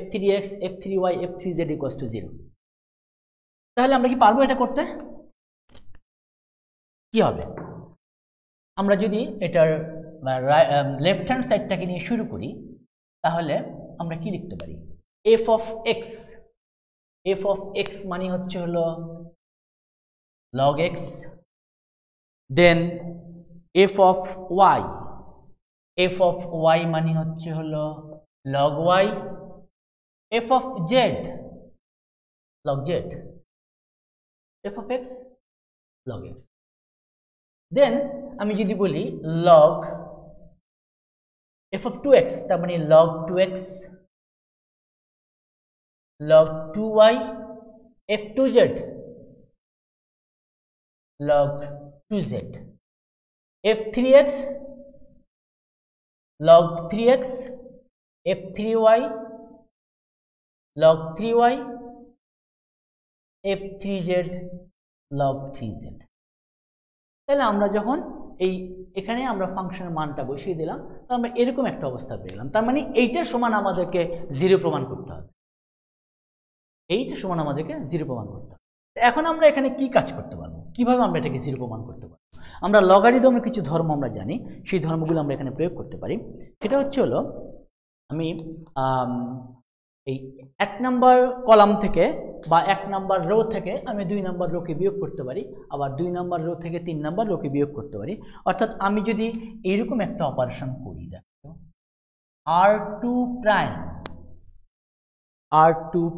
f3x, f3y, f3z equals to 0। তাহলে আমরা কি পারবো এটা করতে? কি হবে, আমরা যদি এটার লেফট হ্যান্ড সাইডটাকে নিয়ে শুরু করি তাহলে আমরা কি লিখতে পারি, f of x, f of x মানে হচ্ছে হলো log x, then f of y, f of y মানে হচ্ছে হলো log y, f of z, log z, f of x, log x। দেন আমি যদি বলি log f of 2x, তার মানে log 2x, log 2y, f2z, log 2z, f3x, log 3x, f3y, log 3y, f3z log 3z। তাহলে আমরা যখন এখানে আমরা ফাংশনের মানটা বসিয়ে দিলাম, তো আমরা এরকম একটা অবস্থা পেলাম। তার মানে এইটার সমান আমাদেরকে 0 প্রমাণ করতে হবে, এইটার সমান আমাদেরকে 0 প্রমাণ করতে হবে। এখন আমরা এখানে কি কাজ করতে পারবো, কিভাবে আমরা এটাকে 0 প্রমাণ করতে পারবো? আমরা লগারিদমের কিছু ধর্ম আমরা জানি, সেই ধর্মগুলো আমরা এখানে প্রয়োগ করতে পারি। সেটা হচ্ছে হলো, আমি এই 1 নম্বর কলাম থেকে বা 1 নম্বর রো থেকে আমি 2 নম্বর রোকে বিয়োগ করতে পারি, আবার 2 নম্বর রো থেকে 3 নম্বর রোকে বিয়োগ করতে পারি। অর্থাৎ আমি যদি এইরকম একটা অপারেশন করি, দেখো r2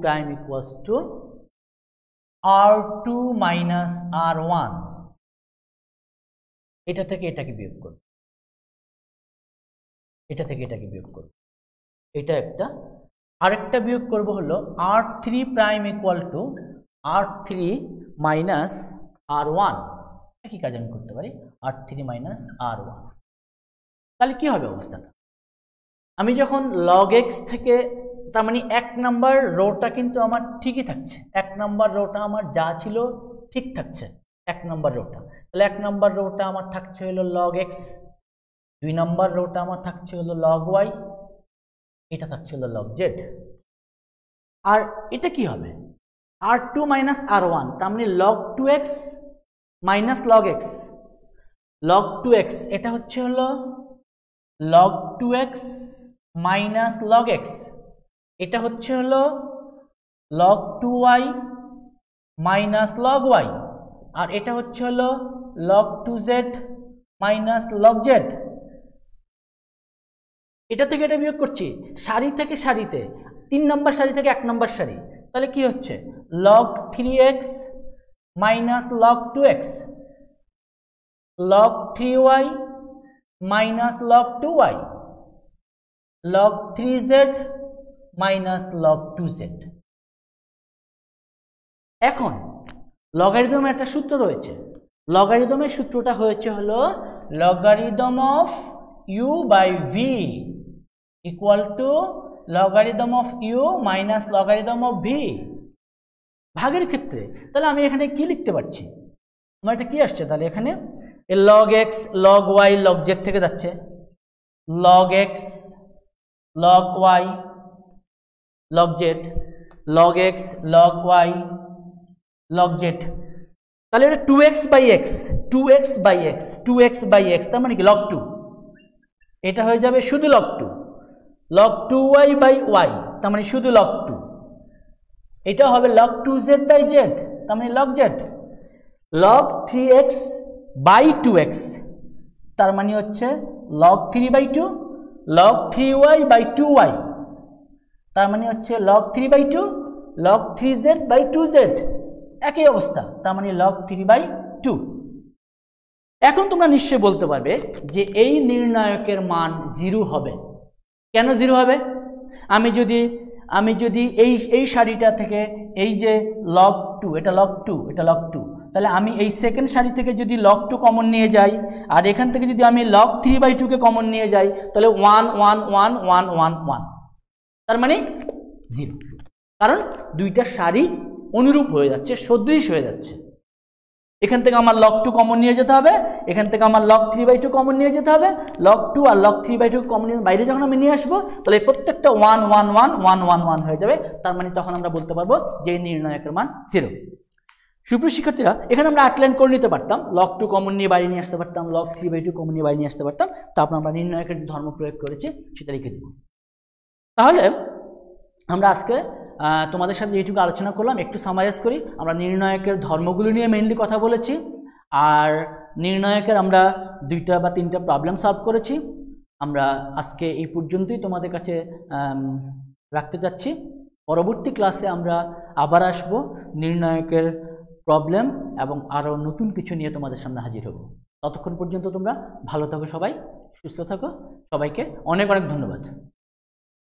prime equals to r2 minus r1, এটা থেকে এটাকে বিয়োগ করব, এটা থেকে এটাকে বিয়োগ করব, এটা একটা। আরেকটা বিয়োগ করব হলো r3 prime equal to r3 minus r1, একই কাজ আমি করতে পারি, r3 minus r1। তাহলে কি হবে অবস্থাটা? আমি যখন log x থেকে, তার মানে 1 নম্বর রোটা কিন্তু আমার ঠিকই থাকছে, 1 নম্বর রোটা আমার যা ছিল ঠিক থাকছে, 1 নম্বর রোটা। তাহলে 1 নম্বর রোটা আমার থাকছে হলো log x, 2 নম্বর রোটা আমার থাকছে হলো log y, এটা থাকছে হলো log z। আর এটা কি হবে? r2 minus r1, তার মানে log 2x minus log x, log 2x, এটা হচ্ছে হলো log 2x minus log x, এটা হচ্ছে হলো log 2y minus log y, আর এটা হচ্ছে হলো log 2z minus log z। এটা থেকে এটা বিয়োগ করছি, সারি থেকে সারিতে, 3 নম্বর সারি থেকে 1 নম্বর সারি, তাহলে কি হচ্ছে log 3x minus log 2x, log 3y minus log 2y, log 3z minus log 2z। এখন লগারিদমের একটা সূত্র রয়েছে, লগারিদমের সূত্রটা হয়েছে হলো logarithm of u by v equal to logarithm of u minus logarithm of v। ভাগের ক্ষেত্রে তাহলে আমি এখানে কি লিখতে পারছি, আমার এটা কি আসছে, তাহলে এখানে log x log y log z থেকে যাচ্ছে, log x log y log z, log x log y log z। তাহলে এটা 2x by x 2x by x 2x by x, তার মানে কি log 2, এটা হয়ে যাবে শুধু log 2, log 2y by y, তার মানে শুধু log 2, এটা হবে log 2z by z, তার মানে log z, log 3x by 2x, তার মানে হচ্ছে log 3 by 2, log 3y by 2y, তার মানে হচ্ছে log 3 by 2, log 3z by 2z, একই অবস্থা, তার মানে log 3 by 2। এখন তোমরা নিশ্চয়ই বলতে পারবে যে এই নির্ণায়কের মান 0 হবে। কেন 0 হবে? আমি যদি এই সারিটা থেকে এই যে log 2, এটা log 2, এটা log 2, তাহলে আমি এই সেকেন্ড সারি থেকে যদি log 2 কমন নিয়ে যাই, আর এখান থেকে যদি আমি log 3/2 কে কমন নিয়ে যাই, তাহলে 1 1 1 1 1 1, তার মানে 0, কারণ দুইটা সারি অনুরূপ হয়ে যাচ্ছে, সদৃশ হয়ে যাচ্ছে। এখান থেকে আমার log 2 কমন নিয়ে যেতে হবে, এখান থেকে আমার log 3/2 কমন নিয়ে যেতে হবে, log 2 আর log 3/2 কমন নিয়ে বাইরে যখন আমি নিয়ে আসবো, তাহলে প্রত্যেকটা 1 1 1 1 1 1 হয়ে যাবে, তার মানে তখন আমরা বলতে পারবো যে নির্ণায়কের মান 0। সুপ্রিয় শিক্ষার্থীরা, এখানে আমরা আউটলাইন করে নিতে পারতাম, log 2 কমন নিয়ে বাইরে নিয়ে আসতে পারতাম, log 3/2 কমন নিয়ে বাইরে নিয়ে আসতে পারতাম, তারপর আমরা নির্ণায়কের যে ধর্ম প্রয়োগ করেছি সেটা লিখে দেব। তাহলে আমরা আজকে তোমাদের সাথে এইটুকু আলোচনা করলাম। একটু সামারাইজ করি, আমরা নির্ণায়কের ধর্মগুলো নিয়ে মেইনলি কথা বলেছি, আর নির্ণায়কের আমরা 2টা বা 3টা প্রবলেম সলভ করেছি। আমরা আজকে এই পর্যন্তই তোমাদের কাছে রাখতে যাচ্ছি। পরবর্তী ক্লাসে আমরা আবার আসব নির্ণায়কের প্রবলেম এবং আরও নতুন কিছু নিয়ে তোমাদের সামনে হাজির হব। ততক্ষণ পর্যন্ত তোমরা ভালো থাকো, সবাই সুস্থ থাকো, সবাইকে অনেক অনেক ধন্যবাদ।